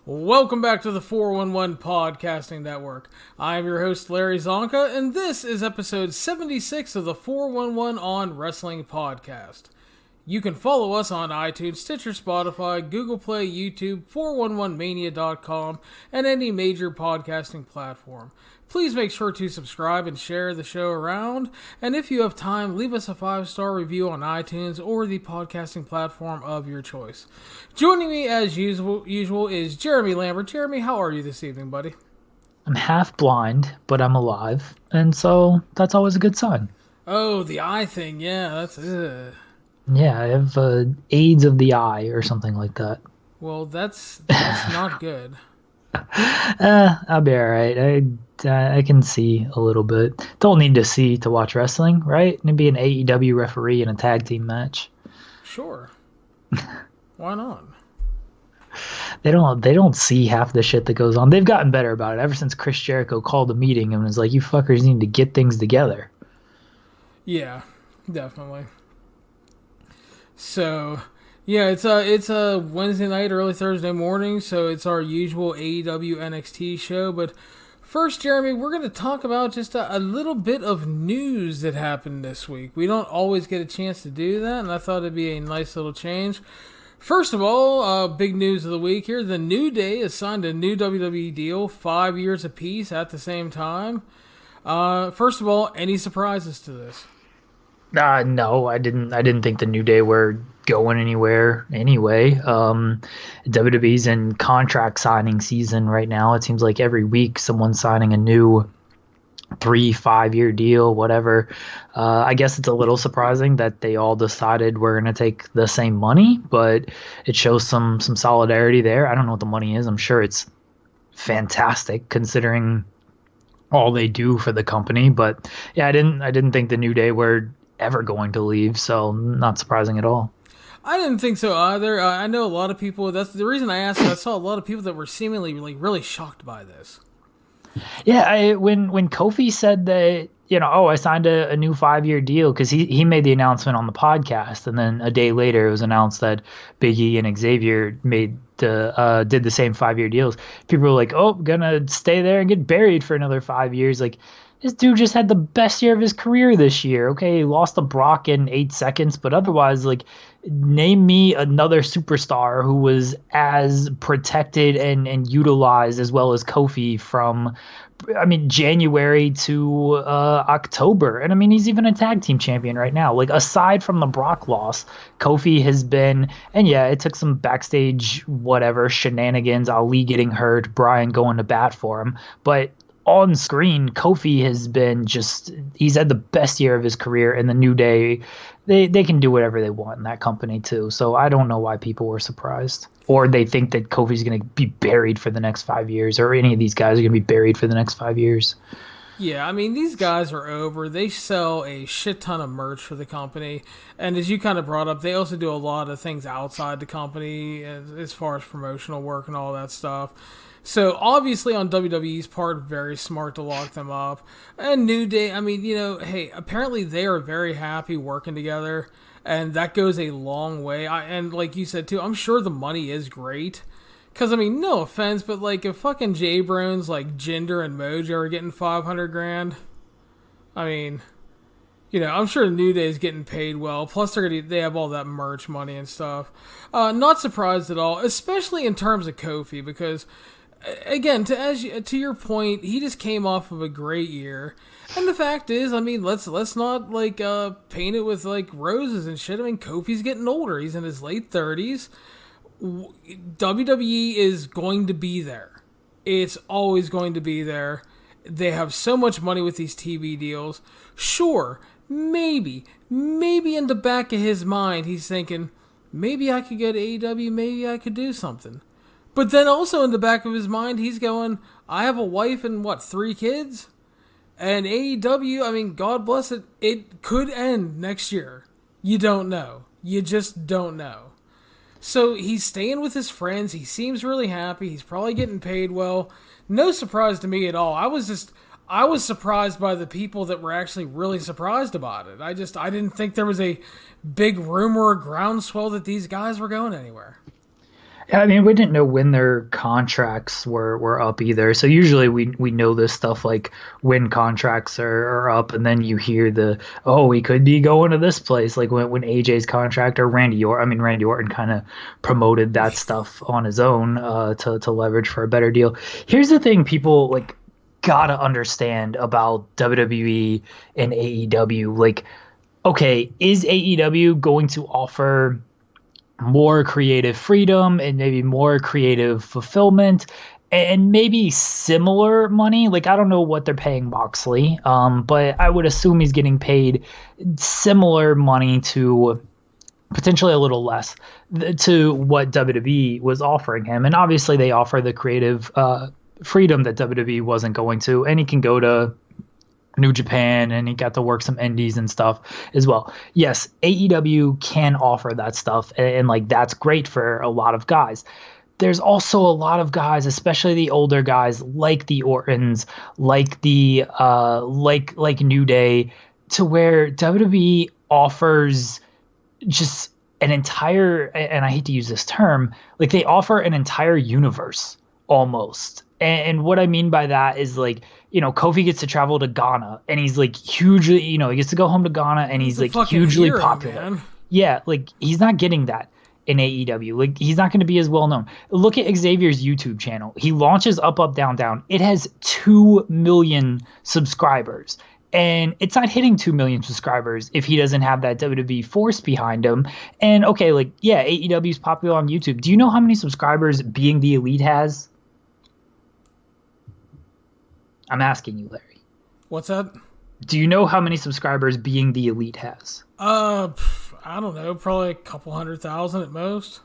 Welcome back to the 411 Podcasting Network. I'm your host, Larry Csonka, and this is episode 76 of the 411 on Wrestling Podcast. You can follow us on iTunes, Stitcher, Spotify, Google Play, YouTube, 411mania.com, and any major podcasting platform. Please make sure to subscribe and share the show around, and if you have time, leave us a 5-star review on iTunes or the podcasting platform of your choice. Joining me as usual is Jeremy Lambert. Jeremy, how are you this evening, buddy? I'm half blind, but I'm alive, and so that's always a good sign. Oh, the eye thing, yeah, that's... Yeah, I have AIDS of the eye or something like that. Well, that's not good. I'll be alright. I can see a little bit. Don't need to see to watch wrestling, right? Need to be an AEW referee in a tag team match. Sure. Why not? They don't see half the shit that goes on. They've gotten better about it ever since Chris Jericho called a meeting and was like, "You fuckers need to get things together." Yeah, definitely. So, yeah, it's a Wednesday night, early Thursday morning, so it's our usual AEW NXT show. But first, Jeremy, we're going to talk about just a little bit of news that happened this week. We don't always get a chance to do that, and I thought it'd be a nice little change. First of all, big news of the week here. The New Day has signed a new WWE deal, 5 years apiece at the same time. First of all, any surprises to this? No, I didn't think the New Day were going anywhere anyway. WWE's in contract signing season right now. It seems like every week someone's signing a new 3-5 year deal, whatever. I guess it's a little surprising that they all decided we're going to take the same money, but it shows some solidarity there. I don't know what the money is. I'm sure it's fantastic considering all they do for the company, but yeah, I didn't think the New Day were ever going to leave, so not surprising at all. I didn't think so either. I know a lot of people, that's the reason I asked. I saw a lot of people that were seemingly really shocked by this. Yeah, when Kofi said that, I signed a new 5-year deal, because he made the announcement on the podcast, and then a day later it was announced that Big E and Xavier did the same 5-year deals. People were like, "Oh, gonna stay there and get buried for another 5 years." Like, this dude just had the best year of his career this year. Okay, he lost to Brock in 8 seconds, but otherwise, like, name me another superstar who was as protected and utilized as well as Kofi from, January to October. And he's even a tag team champion right now. Like, aside from the Brock loss, Kofi has been, and yeah, it took some backstage shenanigans, Ali getting hurt, Bryan going to bat for him, but on screen, Kofi has been he's had the best year of his career, and the New Day, they can do whatever they want in that company too. So I don't know why people were surprised, or they think that Kofi's going to be buried for the next 5 years, or any of these guys are going to be buried for the next 5 years. Yeah, these guys are over. They sell a shit ton of merch for the company, and as you kind of brought up, they also do a lot of things outside the company as far as promotional work and all that stuff. So, obviously, on WWE's part, very smart to lock them up. And New Day, hey, apparently they are very happy working together, and that goes a long way. And like you said, too, I'm sure the money is great. Because, no offense, but, like, if fucking J-Brones like Jinder and Mojo are getting $500,000, I'm sure New Day is getting paid well. Plus, they have all that merch money and stuff. Not surprised at all, especially in terms of Kofi, because... Again, to your point, he just came off of a great year, and the fact is, let's not paint it with roses and shit. Kofi's getting older; he's in his late 30s. WWE is going to be there; it's always going to be there. They have so much money with these TV deals. Sure, maybe in the back of his mind, he's thinking, maybe I could go to AEW, maybe I could do something. But then also in the back of his mind, he's going, I have a wife and, 3 kids? And AEW, God bless it, it could end next year. You don't know. You just don't know. So he's staying with his friends. He seems really happy. He's probably getting paid well. No surprise to me at all. I was surprised by the people that were actually really surprised about it. I didn't think there was a big rumor or groundswell that these guys were going anywhere. I mean, we didn't know when their contracts were up either. So usually we know this stuff like when contracts are up, and then you hear we could be going to this place, like when AJ's contract or Randy Orton kind of promoted that stuff on his own to leverage for a better deal. Here's the thing people like gotta understand about WWE and AEW. Like, okay, is AEW going to offer more creative freedom and maybe more creative fulfillment and maybe similar money? Like, I don't know what they're paying Moxley, but I would assume he's getting paid similar money to potentially a little less to what WWE was offering him. And obviously they offer the creative freedom that WWE wasn't going to, and he can go to New Japan and he got to work some indies and stuff as well. Yes, AEW can offer that stuff, and like that's great for a lot of guys. There's also a lot of guys, especially the older guys, like the Ortons, like the like New Day, to where WWE offers just an entire, and I hate to use this term, like they offer an entire universe almost. And what I mean by that is, like, you know, Kofi gets to travel to Ghana and he's like hugely, you know, he gets to go home to Ghana and he's like hugely hero, popular. Man. Yeah, like he's not getting that in AEW. Like he's not going to be as well known. Look at Xavier's YouTube channel. He launches Up, Up, Down, Down. It has 2 million subscribers. And it's not hitting 2 million subscribers if he doesn't have that WWE force behind him. And okay, like, yeah, AEW is popular on YouTube. Do you know how many subscribers Being the Elite has? I'm asking you, Larry. What's that? Do you know how many subscribers Being the Elite has? I don't know. Probably a couple 100,000 at most.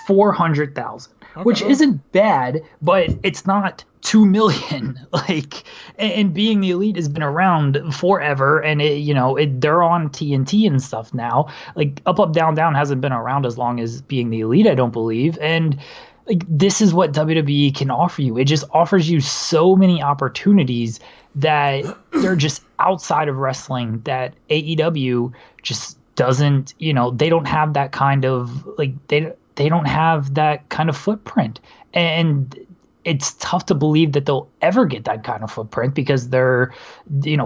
400,000, okay, which isn't bad, but it's not 2 million. Like, and Being the Elite has been around forever, and they're on TNT and stuff now. Like Up, Up, Down, Down hasn't been around as long as Being the Elite, I don't believe. And like, this is what WWE can offer you. It just offers you so many opportunities that they're just outside of wrestling that AEW just doesn't, they don't have that kind of, like, they don't have that kind of footprint. And it's tough to believe that they'll ever get that kind of footprint because they're,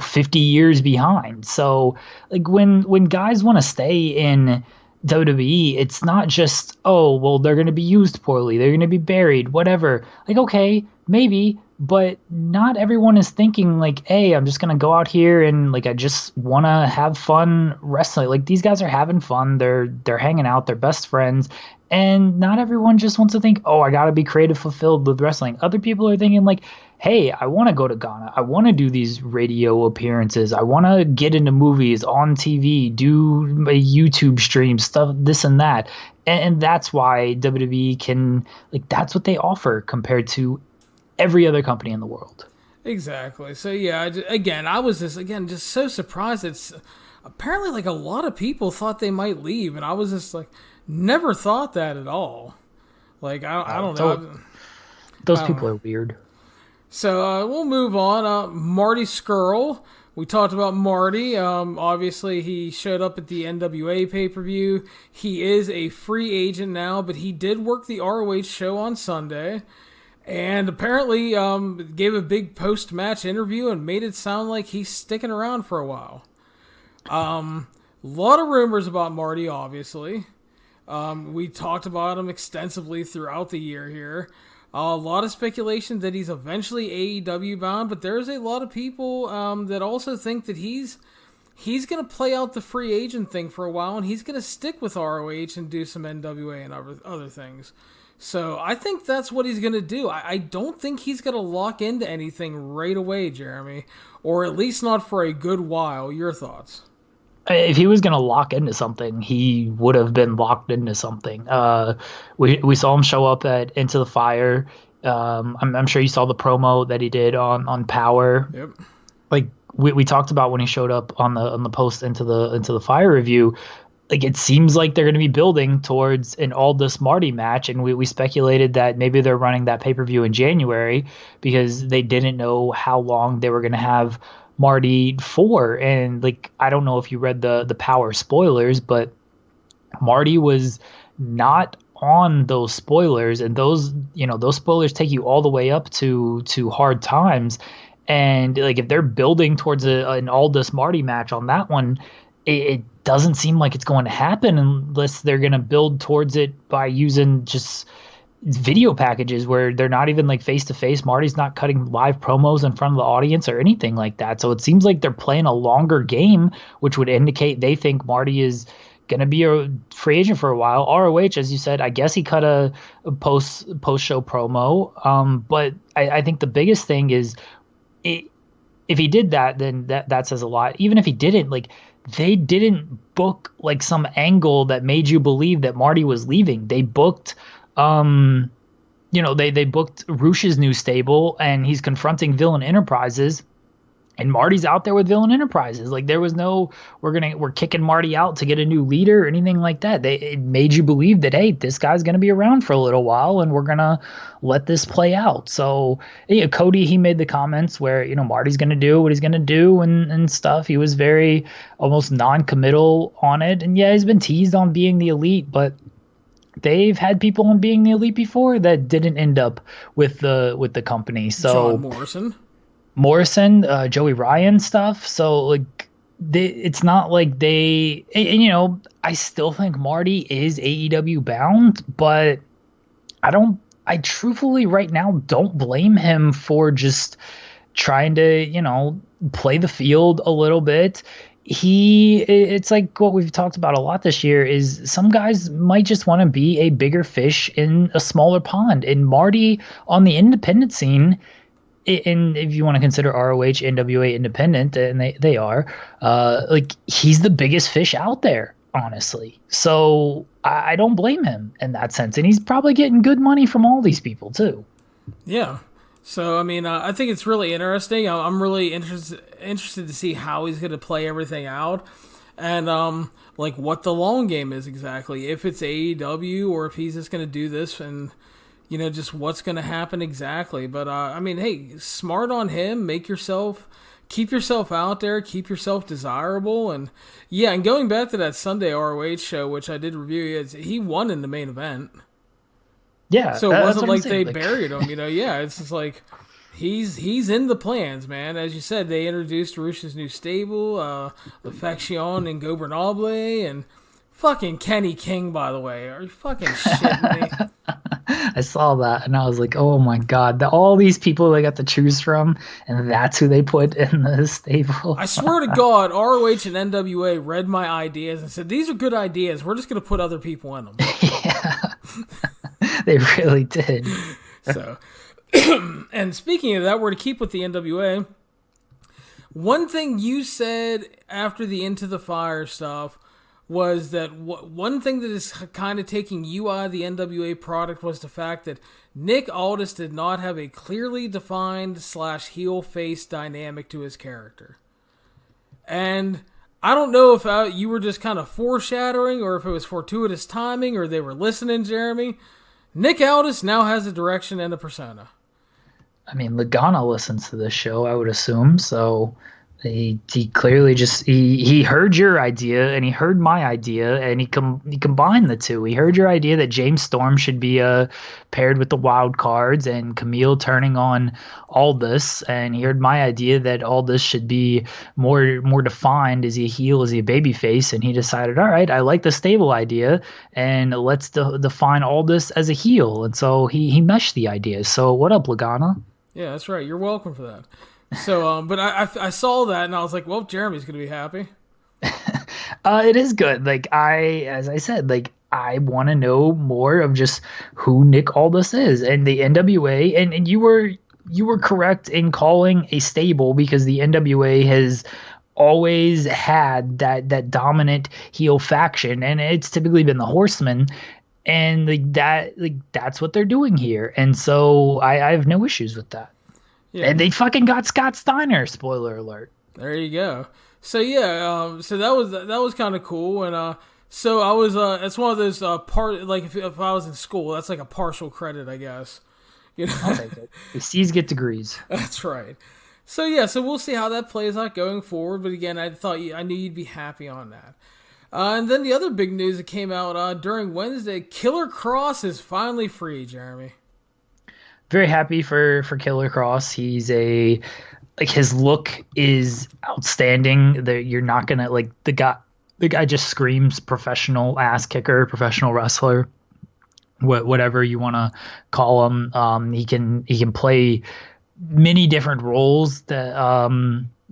50 years behind. So like when guys want to stay in WWE, it's not just, oh, well, they're going to be used poorly, they're going to be buried, whatever. Like, okay, maybe, but not everyone is thinking like, hey, I'm just going to go out here and like I just want to have fun wrestling. Like, these guys are having fun, they're hanging out, they're best friends. And not everyone just wants to think, oh, I got to be creative fulfilled with wrestling. Other people are thinking like, hey, I want to go to Ghana. I want to do these radio appearances. I want to get into movies, on TV, do my YouTube stream stuff, this and that. And that's why WWE can, like, that's what they offer compared to every other company in the world. Exactly. So, yeah, I was just so surprised. It's apparently like a lot of people thought they might leave. And I was just like, never thought that at all. Like, I don't know. Those people are weird. So we'll move on. Marty Scurll. We talked about Marty. Obviously, he showed up at the NWA pay-per-view. He is a free agent now, but he did work the ROH show on Sunday. And apparently gave a big post-match interview and made it sound like he's sticking around for a while. A lot of rumors about Marty, obviously. We talked about him extensively throughout the year here. A lot of speculation that he's eventually AEW bound, but there's a lot of people that also think that he's going to play out the free agent thing for a while, and he's going to stick with ROH and do some NWA and other things. So I think that's what he's going to do. I don't think he's going to lock into anything right away, Jeremy, or at least not for a good while. Your thoughts? If he was going to lock into something, he would have been locked into something. We saw him show up at Into the Fire. I'm sure you saw the promo that he did on Power. Yep. Like we talked about when he showed up on the post Into the Fire review. Like, it seems like they're going to be building towards an Aldis Marty match, and we speculated that maybe they're running that pay-per-view in January because they didn't know how long they were going to have Marty for. And like, I don't know if you read the Power spoilers, but Marty was not on those spoilers, and those spoilers take you all the way up to Hard Times. And like if they're building towards an Aldis Marty match on that one, it doesn't seem like it's going to happen unless they're going to build towards it by using just video packages where they're not even like face to face. Marty's not cutting live promos in front of the audience or anything like that. So it seems like they're playing a longer game, which would indicate they think Marty is going to be a free agent for a while. ROH, as you said, I guess he cut a post show promo. But I think the biggest thing is if he did that, then that says a lot. Even if he didn't, like they didn't book like some angle that made you believe that Marty was leaving. They booked they booked Rush's new stable, and he's confronting Villain Enterprises, and Marty's out there with Villain Enterprises. Like there was no we're kicking Marty out to get a new leader or anything like that. It made you believe that, hey, this guy's gonna be around for a little while and we're gonna let this play out. So yeah, Cody, he made the comments where Marty's gonna do what he's gonna do and stuff. He was very almost non-committal on it, and yeah, he's been teased on being the Elite, but they've had people on being the Elite before that didn't end up with the company. So John Morrison, Joey Ryan stuff. So like it's not like they, and I still think Marty is AEW bound, but I truthfully right now don't blame him for just trying to, play the field a little bit. It's like what we've talked about a lot this year is some guys might just want to be a bigger fish in a smaller pond. And Marty on the independent scene, and if you want to consider ROH, NWA independent, and they are, like he's the biggest fish out there, honestly. So I don't blame him in that sense. And he's probably getting good money from all these people too. Yeah. So, I mean, I think it's really interesting. I'm really interested to see how he's going to play everything out and, like, what the long game is exactly. If it's AEW or if he's just going to do this and, just what's going to happen exactly. But, I mean, hey, smart on him. Keep yourself out there. Keep yourself desirable. And, yeah, and going back to that Sunday ROH show, which I did review, he won in the main event. Yeah, so it wasn't like they buried him, Yeah, it's just like he's in the plans, man. As you said, they introduced Rush's new stable, the Faction and Gobernable, and fucking Kenny King. By the way, are you fucking shitting me? I saw that and I was like, oh my god, all these people they got to choose from, and that's who they put in the stable. I swear to God, ROH and NWA read my ideas and said, these are good ideas. We're just going to put other people in them. Yeah. They really did. So, and speaking of that, we're to keep with the NWA. One thing you said after the Into the Fire stuff was that one thing that is kind of taking you out of the NWA product was the fact that Nick Aldis did not have a clearly defined / heel face dynamic to his character. And I don't know if you were just kind of foreshadowing or if it was fortuitous timing or they were listening, Jeremy. Nick Aldis now has a direction and a persona. I mean, Lagana listens to this show, I would assume, so he clearly just he heard your idea and he heard my idea and he combined the two. He heard your idea that James Storm should be paired with the Wild Cards and Camille turning on Aldis, and he heard my idea that Aldis should be more defined. Is he a heel? Is he a babyface? And he decided, all right, I like the stable idea, and let's define Aldis as a heel. And so he meshed the ideas. So what up, Lagana? Yeah, that's right. You're welcome for that. So, but I saw that and I was like, well, Jeremy's going to be happy. It is good. Like as I said, like I want to know more of just who Nick Aldis is and the NWA. And you were correct in calling a stable because the NWA has always had that dominant heel faction, and it's typically been the Horsemen. And that's what they're doing here. And so I have no issues with that. Yeah. And they fucking got Scott Steiner. Spoiler alert. There you go. So yeah, so that was kind of cool, and so I was. It's one of those like if I was in school, that's like a partial credit, I guess. I'll take it. The C's get degrees. That's right. So yeah, so we'll see how that plays out going forward. But again, I knew you'd be happy on that. And then the other big news that came out during Wednesday, Killer Kross is finally free, Jeremy. Very happy for Killer Kross. He's his look is outstanding. You're not gonna like the guy just screams professional ass kicker, professional wrestler, whatever you want to call him. He can play many different roles that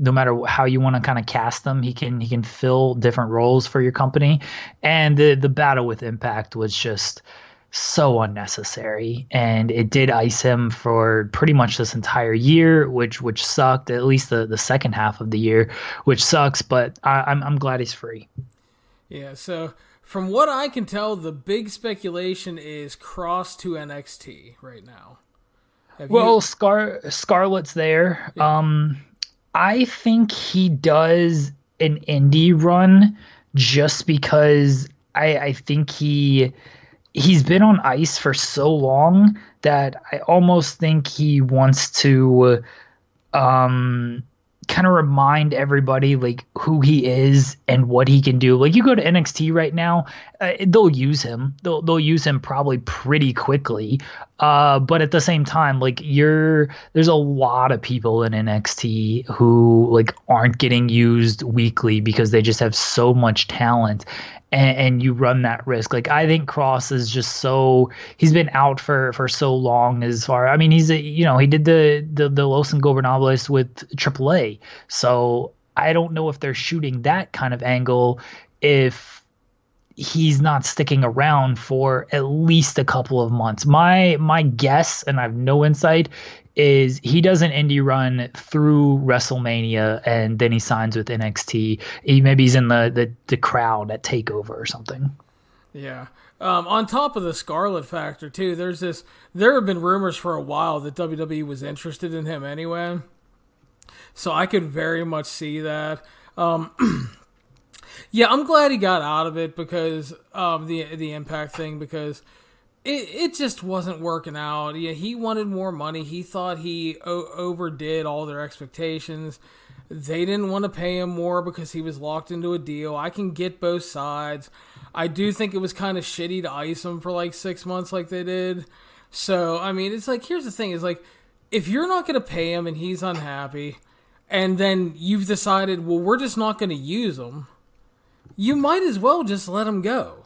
no matter how you want to kind of cast them, he can fill different roles for your company. And the battle with Impact was just so unnecessary, and it did ice him for pretty much this entire year, which sucked. At least the second half of the year, which sucks. But I'm glad he's free. Yeah. So from what I can tell, the big speculation is Kross to NXT right now. Scarlett's there. Yeah. I think he does an indie run just because I think he's been on ice for so long that I almost think he wants to kind of remind everybody like who he is and what he can do. Like you go to NXT right now, they'll use him. They'll use him probably pretty quickly. But at the same time, like there's a lot of people in NXT who like aren't getting used weekly because they just have so much talent. And you run that risk. Like I think Kross is just he's been out for so long he did the Los Ingobernables with AAA. So I don't know if they're shooting that kind of angle if he's not sticking around for at least a couple of months. My guess, and I have no insight, is he does an indie run through WrestleMania and then he signs with NXT. Maybe he's in the crowd at TakeOver or something. Yeah. On top of the Scarlett factor too, there have been rumors for a while that WWE was interested in him anyway. So I could very much see that. Yeah, I'm glad he got out of it because of the Impact thing, because it just wasn't working out. Yeah, he wanted more money. He thought he overdid all their expectations. They didn't want to pay him more because he was locked into a deal. I can get both sides. I do think it was kind of shitty to ice him for like 6 months like they did. So, I mean, it's like, here's the thing. Is like, if you're not going to pay him and he's unhappy, and then you've decided, well, we're just not going to use him, you might as well just let him go.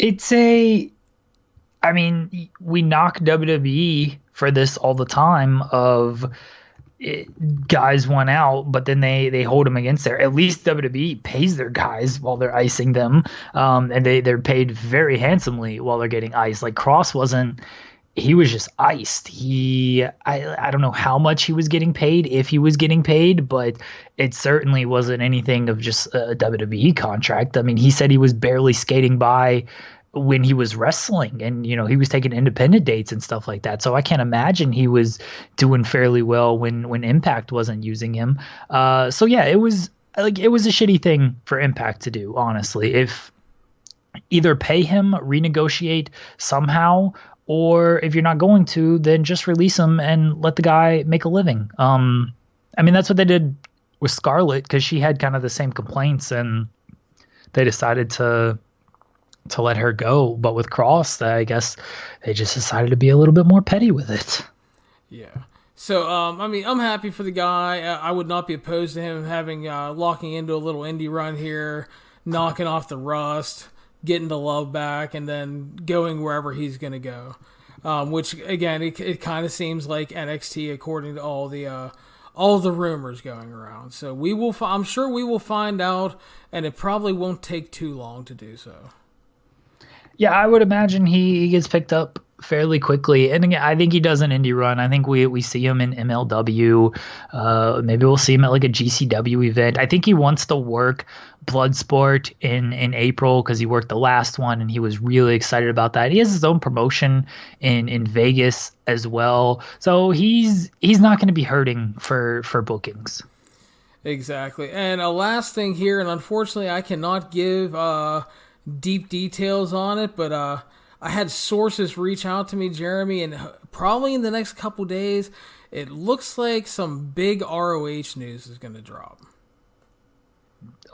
We knock WWE for this all the time of guys went out, but then they hold them against there. At least WWE pays their guys while they're icing them. And they're paid very handsomely while they're getting iced. Like Kross wasn't, he was just iced. I don't know how much he was getting paid, if he was getting paid, but it certainly wasn't anything of just a WWE contract. I mean, he said he was barely skating by when he was wrestling, and he was taking independent dates and stuff like that. So I can't imagine he was doing fairly well when Impact wasn't using him. So yeah, it was a shitty thing for Impact to do, honestly. If either pay him, renegotiate somehow, or if you're not going to, then just release him and let the guy make a living. That's what they did with Scarlett, because she had kind of the same complaints, and they decided to let her go. But with Kross, I guess they just decided to be a little bit more petty with it. Yeah. So, I'm happy for the guy. I would not be opposed to him having locking into a little indie run here, knocking off the rust, getting the love back, and then going wherever he's going to go. Which, again, it kind of seems like NXT, according to all the rumors going around. So I'm sure we will find out, and it probably won't take too long to do so. Yeah, I would imagine he gets picked up fairly quickly. And again, I think he does an indie run. I think we see him in MLW. Maybe we'll see him at like a GCW event. I think he wants to work Bloodsport in April, because he worked the last one and he was really excited about that. He has his own promotion in Vegas as well. So he's not going to be hurting for bookings. Exactly. And a last thing here, and unfortunately I cannot give deep details on it, but I had sources reach out to me, Jeremy, and probably in the next couple days, it looks like some big ROH news is going to drop.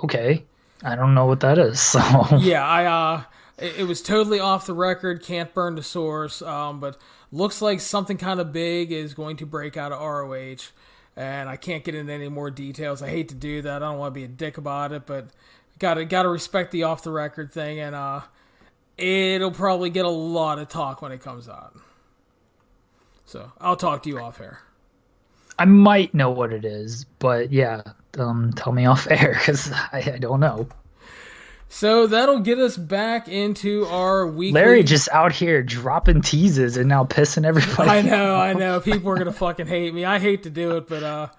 Okay. I don't know what that is. So Yeah, it was totally off the record. Can't burn the source. But looks like something kind of big is going to break out of ROH, and I can't get into any more details. I hate to do that. I don't want to be a dick about it, but gotta respect the off the record thing, and it'll probably get a lot of talk when it comes out. So I'll talk to you off air. I might know what it is, but yeah, tell me off air because I don't know. So that'll get us back into our weekly... Larry just out here dropping teases and now pissing everybody I know. People are going to fucking hate me. I hate to do it, but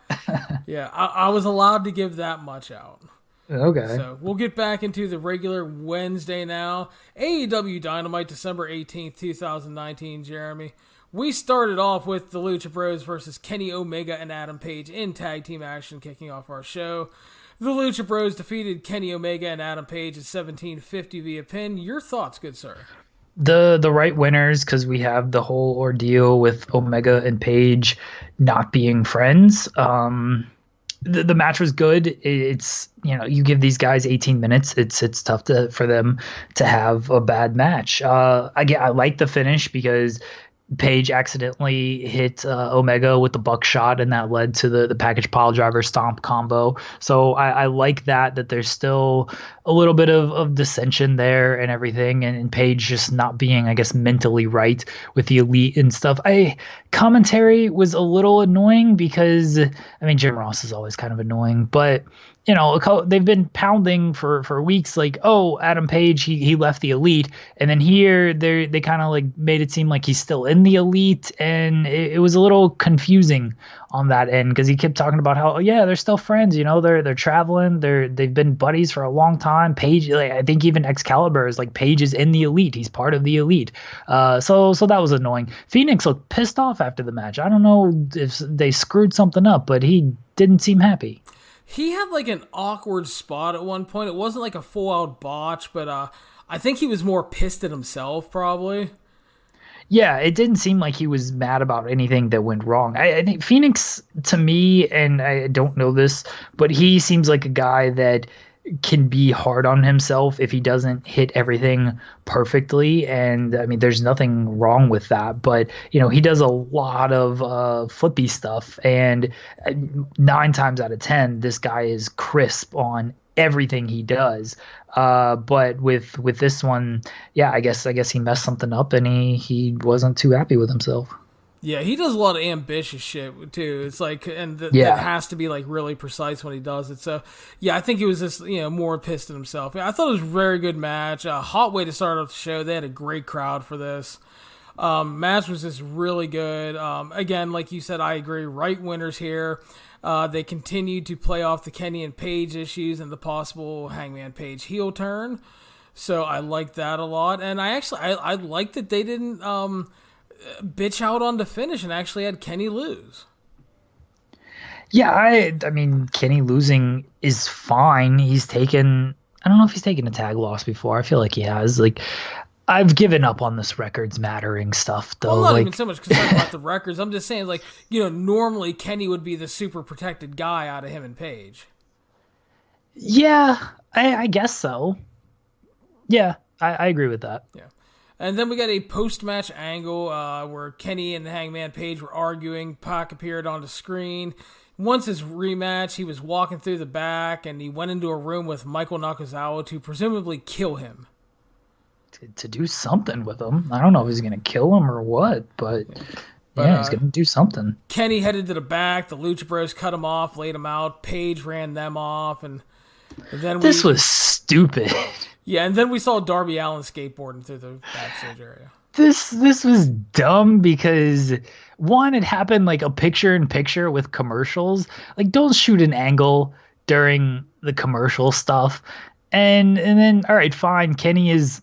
yeah, I was allowed to give that much out. Okay. So we'll get back into the regular Wednesday now. AEW Dynamite, December 18th, 2019, Jeremy. We started off with the Lucha Bros versus Kenny Omega and Adam Page in tag team action, kicking off our show. The Lucha Bros defeated Kenny Omega and Adam Page at 17:50 via pin. Your thoughts, good sir? The right winners, because we have the whole ordeal with Omega and Page not being friends. The match was good. It's, you give these guys 18 minutes. It's tough for them to have a bad match. I like the finish because Page accidentally hit Omega with the buckshot, and that led to the package pile driver stomp combo. So I like that there's still a little bit of dissension there and everything, and Page just not being, I guess, mentally right with the Elite and stuff. Commentary was a little annoying because, Jim Ross is always kind of annoying, but they've been pounding for weeks, like, oh, Adam Page, he left the Elite, and then here they kind of like made it seem like he's still in the Elite, and it was a little confusing on that end because he kept talking about how, they're still friends, they're traveling, they've been buddies for a long time. Page, I think even Excalibur is like, Page is in the Elite, he's part of the Elite. So that was annoying. Phoenix looked pissed off after the match. I don't know if they screwed something up, but he didn't seem happy. He had like an awkward spot at one point. It wasn't like a full-out botch, but I think he was more pissed at himself, probably. Yeah, it didn't seem like he was mad about anything that went wrong. I think Phoenix, to me, and I don't know this, but he seems like a guy that can be hard on himself if he doesn't hit everything perfectly. And there's nothing wrong with that, but he does a lot of flippy stuff, and 9 times out of 10, this guy is crisp on everything he does. But with this one, I guess he messed something up, and he wasn't too happy with himself. Yeah, he does a lot of ambitious shit too. It's like, and that has to be like really precise when he does it. So, I think he was just more pissed at himself. I thought it was a very good match. A hot way to start off the show. They had a great crowd for this. Match was just really good. Again, like you said, I agree. Right winners here. They continued to play off the Kenny and Page issues and the possible Hangman Page heel turn. So I liked that a lot, and I liked that they didn't bitch out on the finish and actually had Kenny lose. Yeah, I mean, Kenny losing is fine. I don't know if he's taken a tag loss before. I feel like he has. Like, I've given up on this records mattering stuff, though. Well, I'm not even so much concerned about the records. I'm just saying, like, normally Kenny would be the super protected guy out of him and Page. Yeah, I guess so. Yeah, I agree with that. Yeah. And then we got a post-match angle where Kenny and Hangman Page were arguing. Pac appeared on the screen. Once his rematch, he was walking through the back, and he went into a room with Michael Nakazawa to presumably kill him. To do something with him. I don't know if he's going to kill him or what, but he's going to do something. Kenny headed to the back. The Lucha Bros cut him off, laid him out. Page ran them off, and then this was stupid. Yeah, and then we saw Darby Allin skateboarding through the backstage area. This was dumb because, one, it happened like a picture-in-picture with commercials. Like, don't shoot an angle during the commercial stuff. And then, all right, fine, Kenny is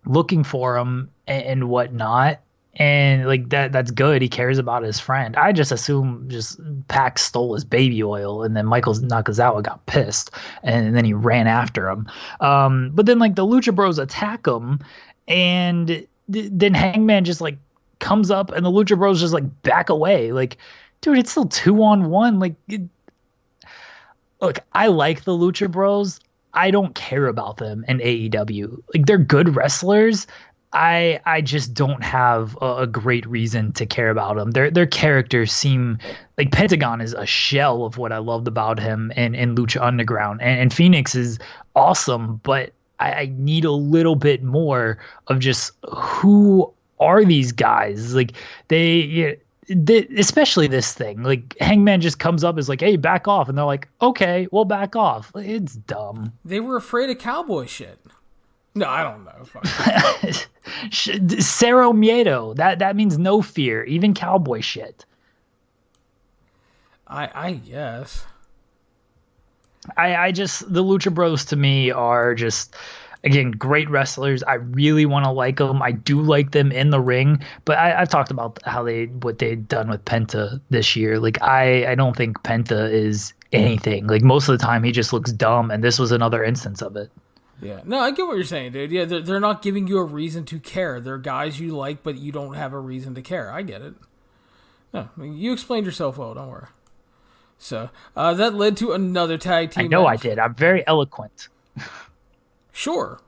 looking for him and whatnot. And like that's good. He cares about his friend. I just assume Pac stole his baby oil, and then Michael Nakazawa got pissed, and then he ran after him. But then like the Lucha Bros attack him, and then Hangman just like comes up, and the Lucha Bros just like back away. Like, dude, it's still 2-on-1. Like, look, I like the Lucha Bros. I don't care about them in AEW. Like, they're good wrestlers. I just don't have a great reason to care about them. Their characters seem like Pentagon is a shell of what I loved about him in Lucha Underground, and Phoenix is awesome, but I need a little bit more of just who are these guys? Like especially this thing. Like Hangman just comes up as like, hey, back off, and they're like, okay, we'll back off. It's dumb. They were afraid of cowboy shit. No, I don't know. Cero Miedo. That means no fear, even cowboy shit. I guess. I just, the Lucha Bros to me are just, again, great wrestlers. I really want to like them. I do like them in the ring, but I've talked about what they've done with Penta this year. Like I don't think Penta is anything. Like most of the time he just looks dumb, and this was another instance of it. Yeah, no, I get what you're saying, dude. Yeah, they're not giving you a reason to care. They're guys you like, but you don't have a reason to care. I get it. No, I mean, you explained yourself well. Don't worry. So that led to another tag team. I know match. I did. I'm very eloquent. Sure.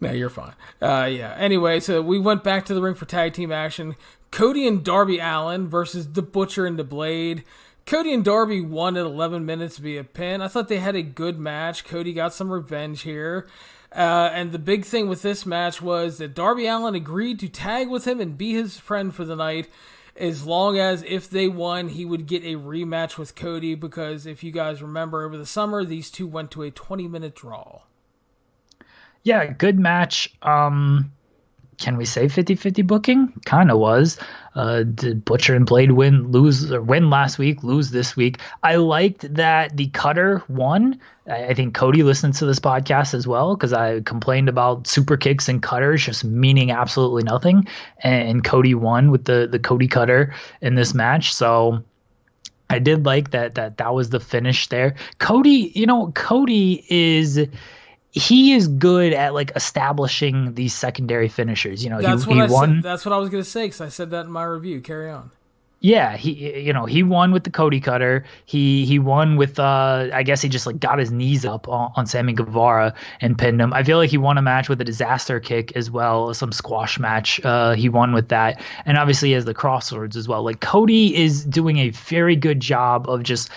No, you're fine. Yeah. Anyway, so we went back to the ring for tag team action. Cody and Darby Allin versus The Butcher and The Blade. Cody and Darby won at 11 minutes via pin. I thought they had a good match. Cody got some revenge here. And the big thing with this match was that Darby Allin agreed to tag with him and be his friend for the night, as long as if they won, he would get a rematch with Cody, because if you guys remember over the summer, these two went to a 20-minute draw. Yeah, good match. Can we say 50-50 booking? Kind of was. Did Butcher and Blade win last week, lose this week? I liked that the cutter won. I think Cody listens to this podcast as well, because I complained about super kicks and cutters just meaning absolutely nothing. And Cody won with the Cody cutter in this match. So I did like that was the finish there. Cody is good at like establishing these secondary finishers. You know, that's he won. That's what I was going to say, because I said that in my review. Carry on. Yeah, he won with the Cody cutter. He won with I guess he just like got his knees up on Sammy Guevara and pinned him. I feel like he won a match with a disaster kick as well, some squash match. He won with that, and obviously he has the crosswords as well. Like Cody is doing a very good job of just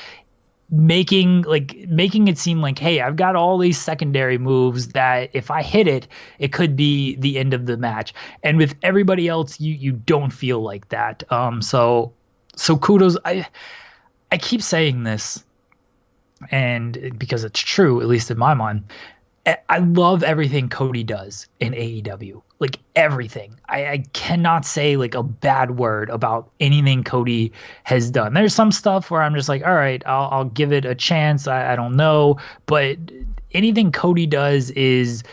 making it seem like, hey, I've got all these secondary moves that if I hit it, it could be the end of the match. And with everybody else, you don't feel like that. So kudos. I keep saying this, and because it's true, at least in my mind, I love everything Cody does in AEW. Like everything. I cannot say like a bad word about anything Cody has done. There's some stuff where I'm just like, all right, I'll give it a chance. I don't know. But anything Cody does it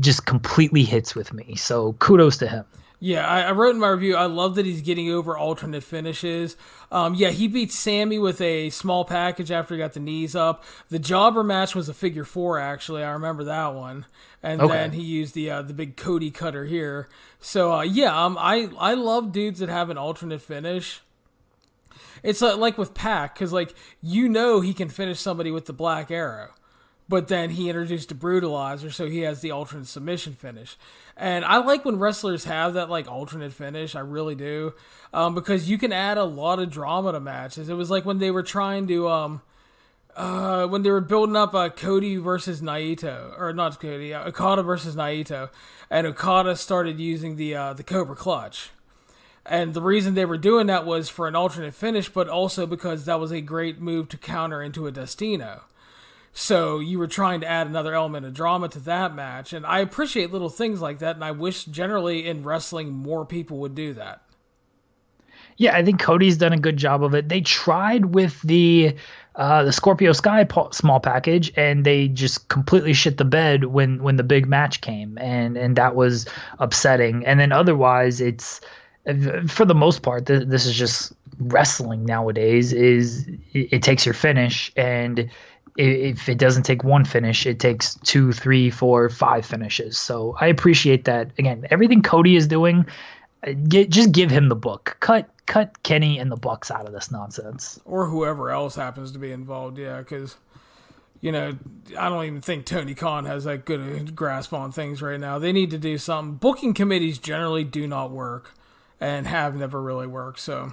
just completely hits with me. So kudos to him. Yeah, I wrote in my review, I love that he's getting over alternate finishes. Yeah, he beat Sammy with a small package after he got the knees up. The jobber match was a figure 4, actually. I remember that one. And then he used the big Cody cutter here. So, I love dudes that have an alternate finish. It's like with Pac, because, like, he can finish somebody with the Black Arrow. But then he introduced a brutalizer, so he has the alternate submission finish. And I like when wrestlers have that like alternate finish. I really do. Because you can add a lot of drama to matches. It was like when they were trying to, when they were building up Cody versus Naito, or not Cody, Okada versus Naito. And Okada started using the Cobra Clutch. And the reason they were doing that was for an alternate finish, but also because that was a great move to counter into a Destino. So you were trying to add another element of drama to that match. And I appreciate little things like that. And I wish generally in wrestling more people would do that. Yeah, I think Cody's done a good job of it. They tried with the Scorpio Sky small package, and they just completely shit the bed when the big match came. And that was upsetting. And then otherwise, it's, for the most part, this is just wrestling nowadays, is it takes your finish, and if it doesn't take one finish, it takes 2, 3, 4, 5 finishes. So I appreciate that. Again, everything Cody is doing, just give him the book. Cut Kenny and the Bucks out of this nonsense. Or whoever else happens to be involved, yeah, because, I don't even think Tony Khan has that good a grasp on things right now. They need to do something. Booking committees generally do not work and have never really worked. So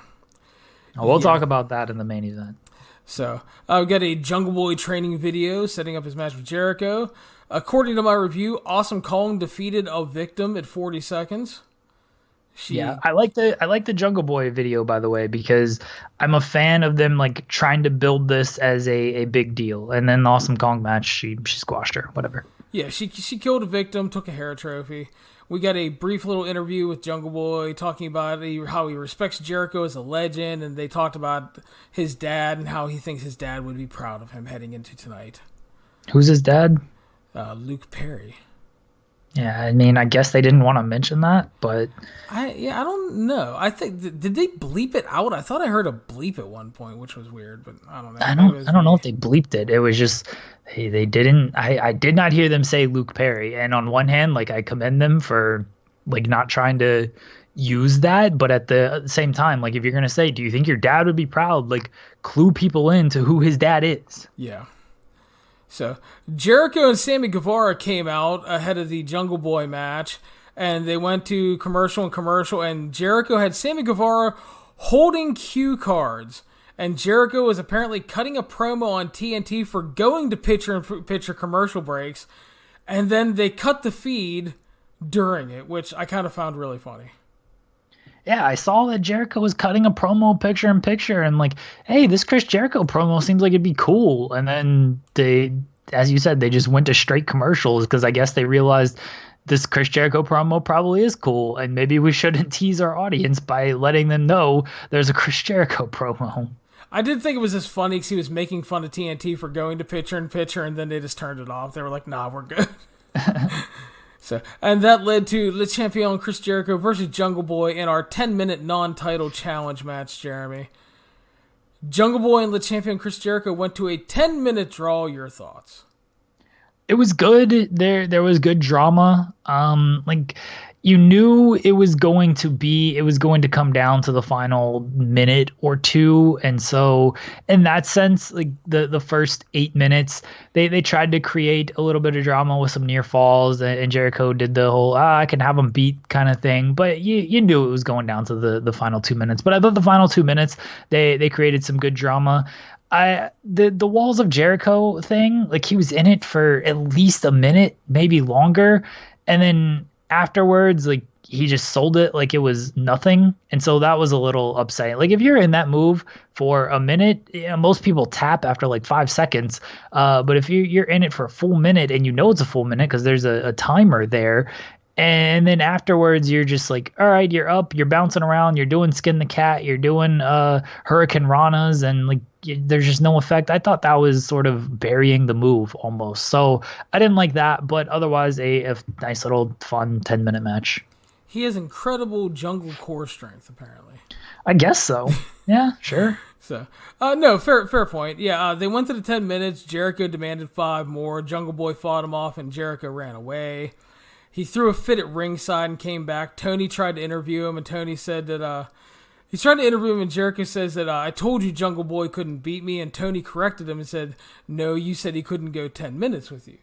we'll talk about that in the main event. So we got a Jungle Boy training video setting up his match with Jericho. According to my review, Awesome Kong defeated a victim at 40 seconds. I like the Jungle Boy video, by the way, because I'm a fan of them like trying to build this as a big deal. And then the Awesome Kong match, she squashed her, whatever. Yeah, she killed a victim, took a hair trophy. We got a brief little interview with Jungle Boy talking about how he respects Jericho as a legend, and they talked about his dad and how he thinks his dad would be proud of him heading into tonight. Who's his dad? Luke Perry. Yeah, I mean, I guess they didn't want to mention that, but I don't know. I think did they bleep it out? I thought I heard a bleep at one point, which was weird, but I don't know. I don't know if they bleeped it. It was just they didn't. I did not hear them say Luke Perry. And on one hand, like I commend them for like not trying to use that, but at the same time, like if you're gonna say, do you think your dad would be proud? Like clue people into who his dad is. Yeah. So Jericho and Sammy Guevara came out ahead of the Jungle Boy match, and they went to commercial, and Jericho had Sammy Guevara holding cue cards, and Jericho was apparently cutting a promo on TNT for going to picture commercial breaks, and then they cut the feed during it, which I kind of found really funny. Yeah, I saw that Jericho was cutting a promo picture-in-picture, and like, hey, this Chris Jericho promo seems like it'd be cool. And then they, as you said, they just went to straight commercials because I guess they realized this Chris Jericho promo probably is cool, and maybe we shouldn't tease our audience by letting them know there's a Chris Jericho promo. I did think it was just funny because he was making fun of TNT for going to picture-in-picture, and then they just turned it off. They were like, nah, we're good. So, and that led to Le Champion Chris Jericho versus Jungle Boy in our 10-minute non-title challenge match, Jeremy. Jungle Boy and Le Champion Chris Jericho went to a 10-minute draw. Your thoughts? It was good. There was good drama. Like you knew it was going to come down to the final minute or two. And so in that sense, like the first 8 minutes, they tried to create a little bit of drama with some near falls, and Jericho did the whole, I can have him beat kind of thing. But you knew it was going down to the final 2 minutes. But I thought the final 2 minutes, they created some good drama. The Walls of Jericho thing, like he was in it for at least a minute, maybe longer. And then afterwards, like he just sold it like it was nothing. And so that was a little upsetting. Like if you're in that move for a minute, most people tap after like 5 seconds. But if you're in it for a full minute and you know it's a full minute because there's a timer there, and then afterwards you're just like, all right, you're up, you're bouncing around, you're doing Skin the Cat, you're doing Hurricane Ranas, and like there's just no effect. I thought that was sort of burying the move almost. So I didn't like that, but otherwise a nice little fun 10-minute match. He has incredible jungle core strength, apparently. I guess so. Yeah, sure. So, no, fair point. Yeah, they went to the 10 minutes. Jericho demanded 5 more. Jungle Boy fought him off, and Jericho ran away. He threw a fit at ringside and came back. Tony tried to interview him, and Tony said that he's trying to interview him, and Jericho says that I told you Jungle Boy couldn't beat me, and Tony corrected him and said, no, you said he couldn't go 10 minutes with you.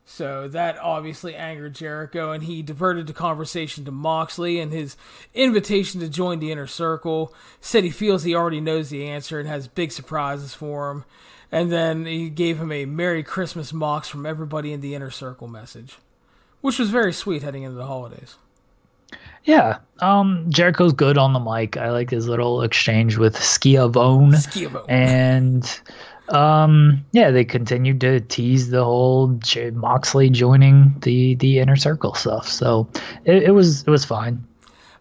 So that obviously angered Jericho, and he diverted the conversation to Moxley and his invitation to join the Inner Circle. Said he feels he already knows the answer and has big surprises for him. And then he gave him a Merry Christmas Mox from everybody in the Inner Circle message, which was very sweet heading into the holidays. Yeah. Jericho's good on the mic. I like his little exchange with Schiavone. And they continued to tease the whole Moxley joining the Inner Circle stuff. So it was fine.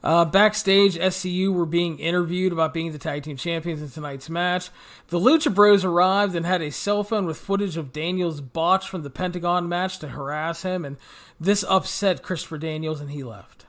Backstage, SCU were being interviewed about being the tag team champions in tonight's match. The Lucha Bros arrived and had a cell phone with footage of Daniels' botch from the Pentagon match to harass him, and this upset Christopher Daniels, and he left.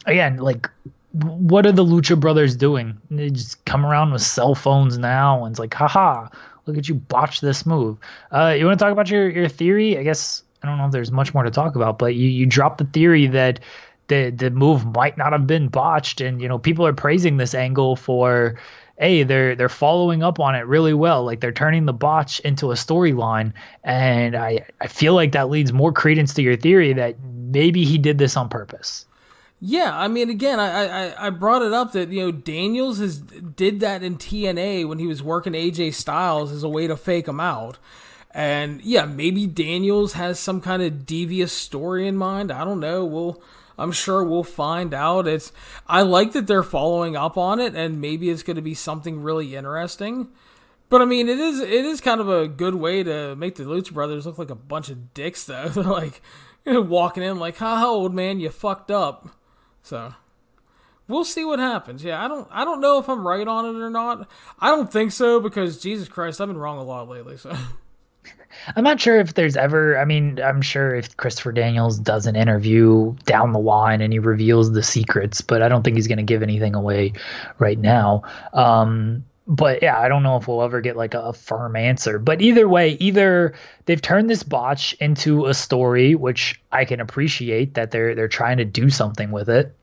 Again, like, what are the Lucha Brothers doing? They just come around with cell phones now, and it's like, haha, look at you botch this move. You want to talk about your theory? I guess, I don't know if there's much more to talk about, but you dropped the theory that the move might not have been botched, and people are praising this angle for hey, they're following up on it really well. Like they're turning the botch into a storyline. And I feel like that leads more credence to your theory that maybe he did this on purpose. Yeah, I mean, again, I brought it up that, Daniels did that in TNA when he was working AJ Styles as a way to fake him out. And yeah, maybe Daniels has some kind of devious story in mind. I don't know. I'm sure we'll find out. I like that they're following up on it, and maybe it's going to be something really interesting. But I mean, it is kind of a good way to make the Lucha Brothers look like a bunch of dicks, though. They're like, walking in like, "Ha, old man, you fucked up." So we'll see what happens. Yeah, I don't know if I'm right on it or not. I don't think so, because Jesus Christ, I've been wrong a lot lately. So I'm not sure if there's ever, I mean, I'm sure if Christopher Daniels does an interview down the line and he reveals the secrets, but I don't think he's going to give anything away right now. But yeah, I don't know if we'll ever get like a firm answer. But either way, either they've turned this botch into a story, which I can appreciate that they're trying to do something with it,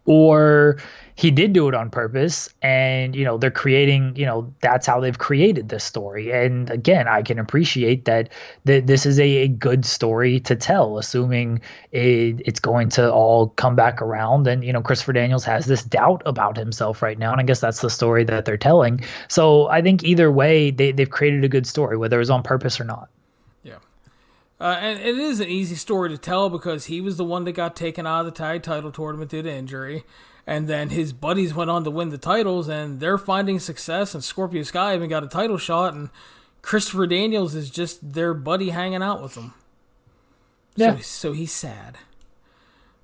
or he did do it on purpose, and they're creating, that's how they've created this story. And again, I can appreciate that this is a good story to tell, assuming it's going to all come back around. And Christopher Daniels has this doubt about himself right now, and I guess that's the story that they're telling. So I think either way, they've created a good story, whether it was on purpose or not. yeah. And it is an easy story to tell, because he was the one that got taken out of the tag title tournament due to injury. And then his buddies went on to win the titles, and they're finding success, and Scorpio Sky even got a title shot, and Christopher Daniels is just their buddy hanging out with them. Yeah. So he's sad.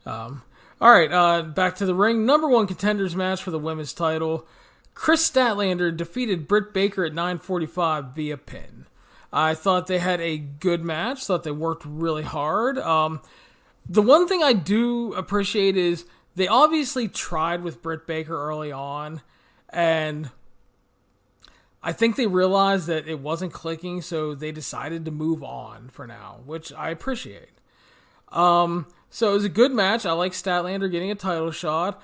All right, back to the ring. Number 1 contenders match for the women's title. Chris Statlander defeated Britt Baker at 9:45 via pin. I thought they had a good match. Thought they worked really hard. The one thing I do appreciate is they obviously tried with Britt Baker early on, and I think they realized that it wasn't clicking, so they decided to move on for now, which I appreciate. So it was a good match. I like Statlander getting a title shot,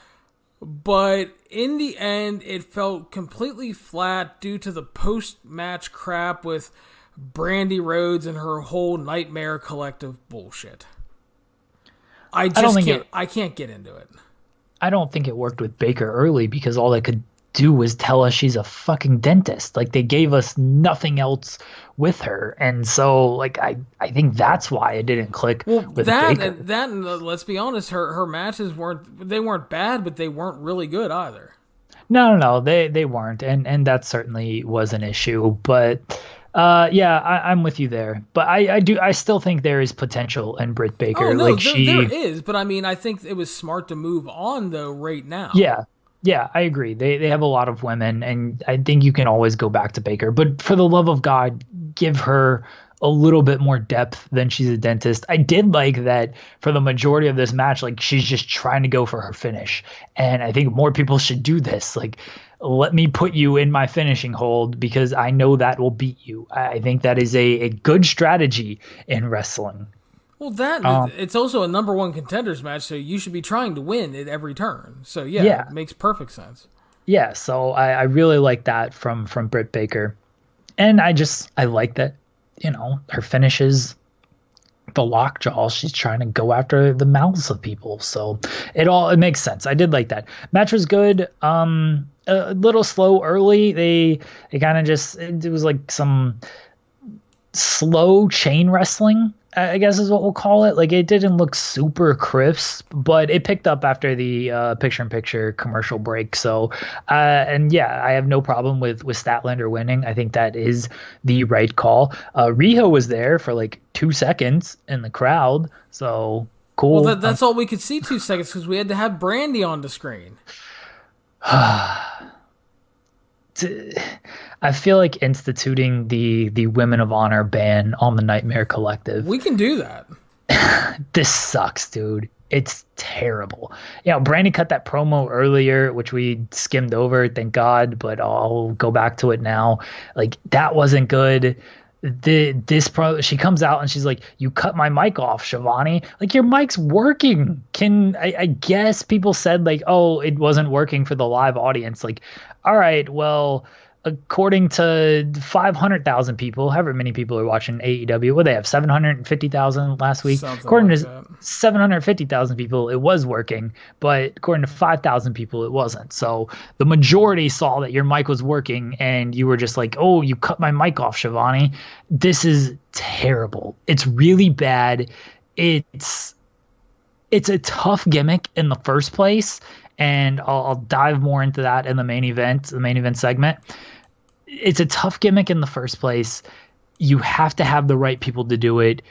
but in the end, it felt completely flat due to the post-match crap with Brandy Rhodes and her whole Nightmare Collective bullshit. I can't get into it. I don't think it worked with Baker early, because all they could do was tell us she's a fucking dentist. Like, they gave us nothing else with her. And so, like, I think that's why it didn't click with Baker. That, let's be honest, her matches weren't bad, but they weren't really good either. No, they weren't. And that certainly was an issue. But yeah, I'm with you there, but I still think there is potential in Britt Baker. Oh, no, there is, but I mean, I think it was smart to move on though right now. Yeah, I agree. They have a lot of women, and I think you can always go back to Baker, but for the love of God, give her a little bit more depth than she's a dentist. I did like that for the majority of this match, like, she's just trying to go for her finish, and I think more people should do this. Like, let me put you in my finishing hold, because I know that will beat you. I think that is a good strategy in wrestling. Well, it's also a number 1 contenders match, so you should be trying to win at every turn. So yeah, it makes perfect sense. Yeah, so I really like that from Britt Baker. And I like that, her finishes, the lockjaw, she's trying to go after the mouths of people. So it makes sense. I did like that. Match was good. A little slow early. They kind of it was like some slow chain wrestling, I guess is what we'll call it. Like, it didn't look super crisp, but it picked up after the picture-in-picture commercial break. So, and yeah, I have no problem with Statlander winning. I think that is the right call. Riho was there for like 2 seconds in the crowd, so cool. Well, that's all we could see, 2 seconds, because we had to have Brandy on the screen. I feel like instituting the Women of Honor ban on the Nightmare Collective. We can do that. This sucks, dude. It's terrible. Brandy cut that promo earlier, which we skimmed over, thank God, but I'll go back to it now. Like, that wasn't good. She comes out and she's like, "You cut my mic off, Shivani. Like, your mic's working." I guess people said like, "Oh, it wasn't working for the live audience." Like, all right, well, according to 500,000 people, however many people are watching AEW, what they have 750,000 last week. Something According like to that. 750,000 people, it was working, but according to 5,000 people, it wasn't. So the majority saw that your mic was working, and you were just like, "Oh, you cut my mic off, Shivani." This is terrible. It's really bad. It's a tough gimmick in the first place, and I'll dive more into that in the main event segment. It's a tough gimmick in the first place. You have to have the right people to do it.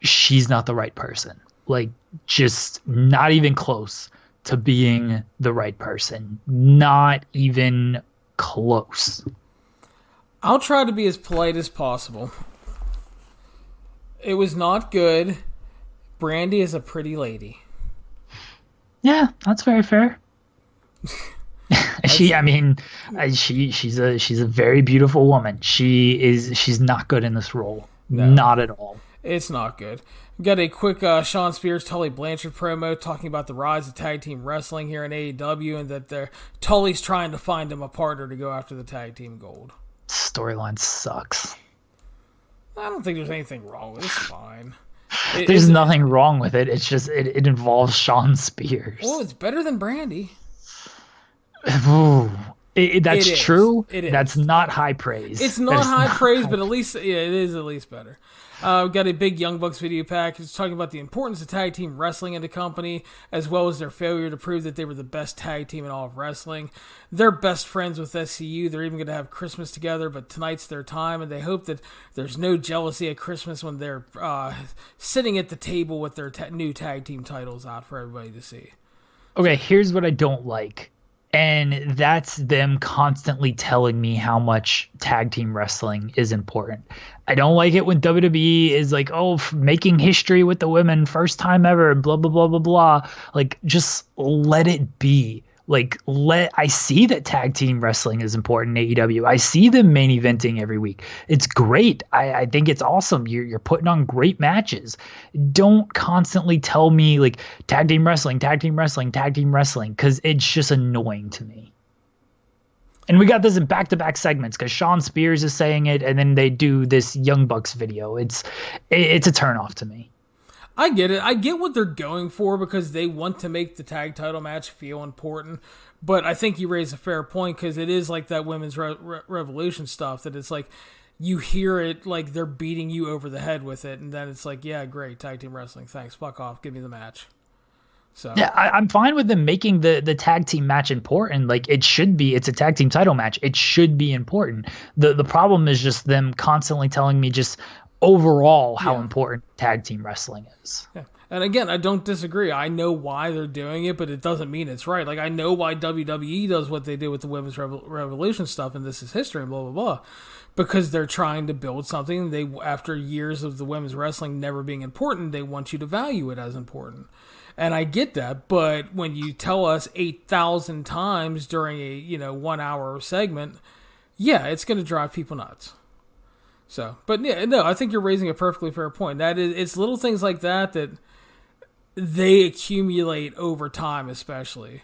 She's not the right person. Like, just not even close to being the right person. Not even close. I'll try to be as polite as possible. It was not good. Brandy is a pretty lady. Yeah, that's very fair. She's a very beautiful woman. She's not good in this role. No. Not at all. It's not good. Got a quick Sean Spears, Tully Blanchard promo talking about the rise of tag team wrestling here in AEW, and that Tully's trying to find him a partner to go after the tag team gold. Storyline sucks. I don't think there's anything wrong with it. It's fine. There's nothing wrong with it. It's just it involves Sean Spears. Well, it's better than Brandy. Ooh, that's true. It is. That's not high praise. It's not high praise, but at least it is at least better. We've got a big Young Bucks video pack. It's talking about the importance of tag team wrestling in the company, as well as their failure to prove that they were the best tag team in all of wrestling. They're best friends with SCU. They're even going to have Christmas together, but tonight's their time, and they hope that there's no jealousy at Christmas when they're sitting at the table with their new tag team titles out for everybody to see. Okay, here's what I don't like. And that's them constantly telling me how much tag team wrestling is important. I don't like it when WWE is like, "Oh, making history with the women, first time ever, blah, blah, blah, blah, blah." Like, just let it be. Like, I see that tag team wrestling is important in AEW. I see them main eventing every week. It's great. I think it's awesome. You're putting on great matches. Don't constantly tell me like tag team wrestling, because it's just annoying to me. And we got this in back-to-back segments because Sean Spears is saying it, and then they do this Young Bucks video. It's a turnoff to me. I get it. I get what they're going for because they want to make the tag title match feel important. But I think you raise a fair point because it is like that women's revolution stuff that it's like you hear it like they're beating you over the head with it. And then it's like, yeah, great, tag team wrestling. Thanks. Fuck off. Give me the match. So yeah, I'm fine with them making the tag team match important. Like, it should be. It's a tag team title match. It should be important. The problem is just them constantly telling me just overall how important tag team wrestling is. Yeah. And again, I don't disagree. I know why they're doing it, but it doesn't mean it's right. Like, I know why WWE does what they did with the women's revolution stuff, and this is history, and blah, blah, blah. Because they're trying to build something. They, after years of the women's wrestling never being important, they want you to value it as important. And I get that, but when you tell us 8,000 times during a 1 hour segment, yeah, it's going to drive people nuts. So, but yeah, no, I think you're raising a perfectly fair point. That is, it's little things like that they accumulate over time, especially.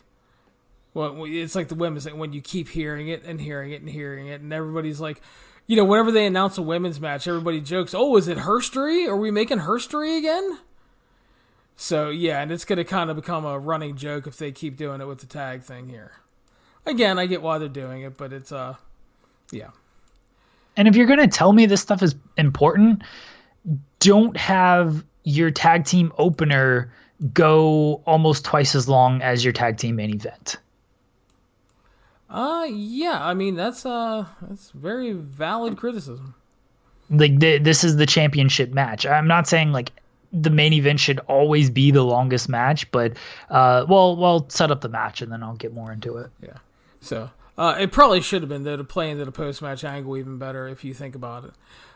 Well, it's like the women's thing when you keep hearing it and hearing it and hearing it, and everybody's like, whenever they announce a women's match, everybody jokes, "Oh, is it herstory? Are we making herstory again?" So yeah, and it's going to kind of become a running joke if they keep doing it with the tag thing here. Again, I get why they're doing it, but it's yeah. And if you're going to tell me this stuff is important, don't have your tag team opener go almost twice as long as your tag team main event. Yeah, I mean, that's very valid criticism. Like, this is the championship match. I'm not saying, like, the main event should always be the longest match, but, we'll set up the match, and then I'll get more into it. Yeah, so... it probably should have been, though, to play into the post-match angle even better if you think about it.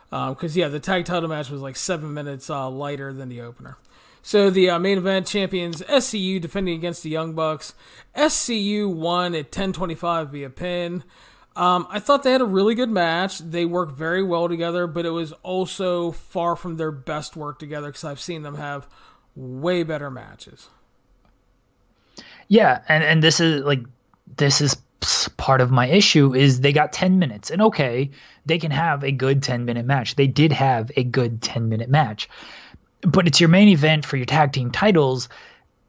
Because, the tag title match was like 7 minutes lighter than the opener. So the main event champions, SCU, defending against the Young Bucks. SCU won at 10:25 via pin. I thought they had a really good match. They worked very well together, but it was also far from their best work together because I've seen them have way better matches. Yeah, and this is part of my issue is they got 10 minutes. And okay, they can have a good 10-minute match. They did have a good 10-minute match. But it's your main event for your tag team titles.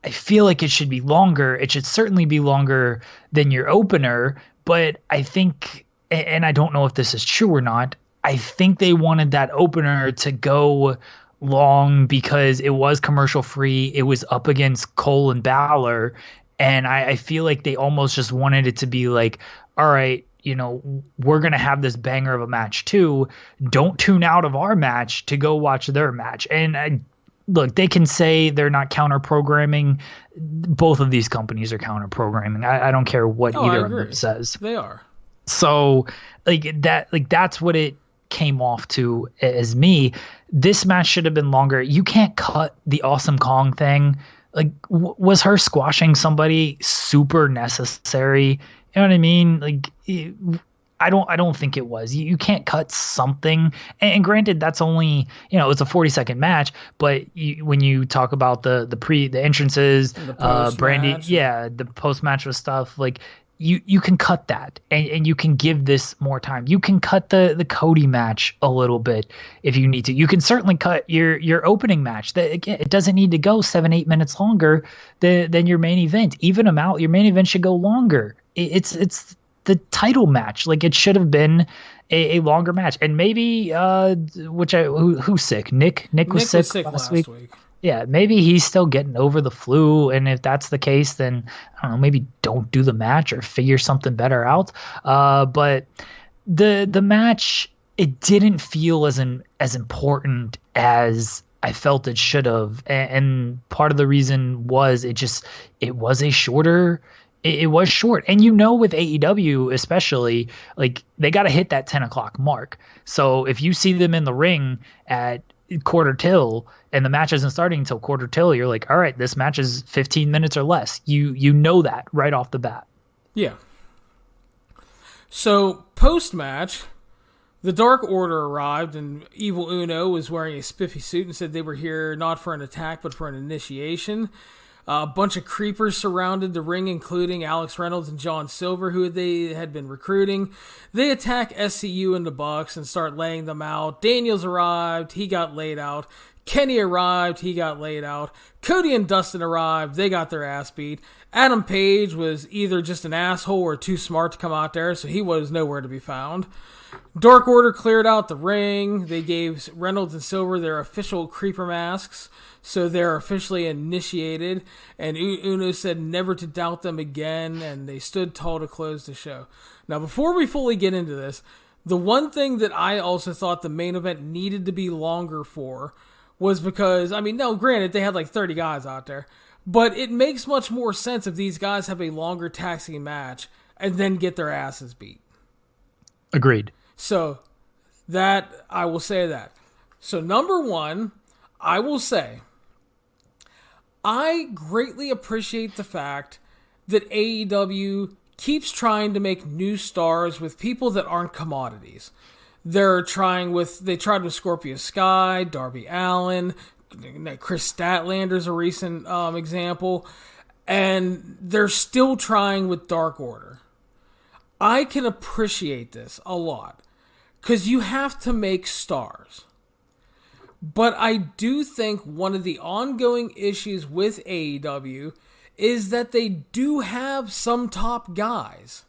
I feel like it should be longer. It should certainly be longer than your opener. But I think, and I don't know if this is true or not, I think they wanted that opener to go long because it was commercial free. It was up against Cole and Balor. And I feel like they almost just wanted it to be like, all right, we're going to have this banger of a match too. Don't tune out of our match to go watch their match. And look, they can say they're not counter programming. Both of these companies are counter programming. I don't care what either of them says. They are. So that's what it came off to as me. This match should have been longer. You can't cut the Awesome Kong thing. Like, was her squashing somebody super necessary? You know what I mean? Like, I don't think it was. You can't cut something. And granted, that's only, it's a 40-second match. But when you talk about the entrances, the Brandy, the post match with stuff, like you can cut that and you can give this more time. You can cut the Cody match a little bit if you need to. You can certainly cut your opening match. That again, it doesn't need to go 7-8 minutes longer than your main event. Even them out, your main event should go longer. It's the title match. Like, it should have been a longer match. And maybe who's sick? Nick was sick last week. Yeah, maybe he's still getting over the flu, and if that's the case, then I don't know, maybe don't do the match or figure something better out. But the match, it didn't feel as important as I felt it should have, and part of the reason was it was a shorter. It was short. And with AEW especially, like, they got to hit that 10 o'clock mark. So if you see them in the ring at quarter till and the match isn't starting until quarter till, you're like, all right, this match is 15 minutes or less. You know that right off the bat. Yeah. So post-match, the Dark Order arrived, and Evil Uno was wearing a spiffy suit and said they were here not for an attack but for an initiation. A bunch of creepers surrounded the ring, including Alex Reynolds and John Silver, who they had been recruiting. They attack SCU and the Bucks and start laying them out. Daniels arrived. He got laid out. Kenny arrived. He got laid out. Cody and Dustin arrived. They got their ass beat. Adam Page was either just an asshole or too smart to come out there, so he was nowhere to be found. Dark Order cleared out the ring. They gave Reynolds and Silver their official creeper masks, so they're officially initiated. And Uno said never to doubt them again, and they stood tall to close the show. Now, before we fully get into this, the one thing that I also thought the main event needed to be longer for was because, granted, they had like 30 guys out there, but it makes much more sense if these guys have a longer taxing match and then get their asses beat. Agreed. So, I will say that. So, number one, I will say, I greatly appreciate the fact that AEW keeps trying to make new stars with people that aren't commodities. They tried with Scorpio Sky, Darby Allin, Chris Statlander's a recent example, and they're still trying with Dark Order. I can appreciate this a lot, because you have to make stars. But I do think one of the ongoing issues with AEW is that they do have some top guys,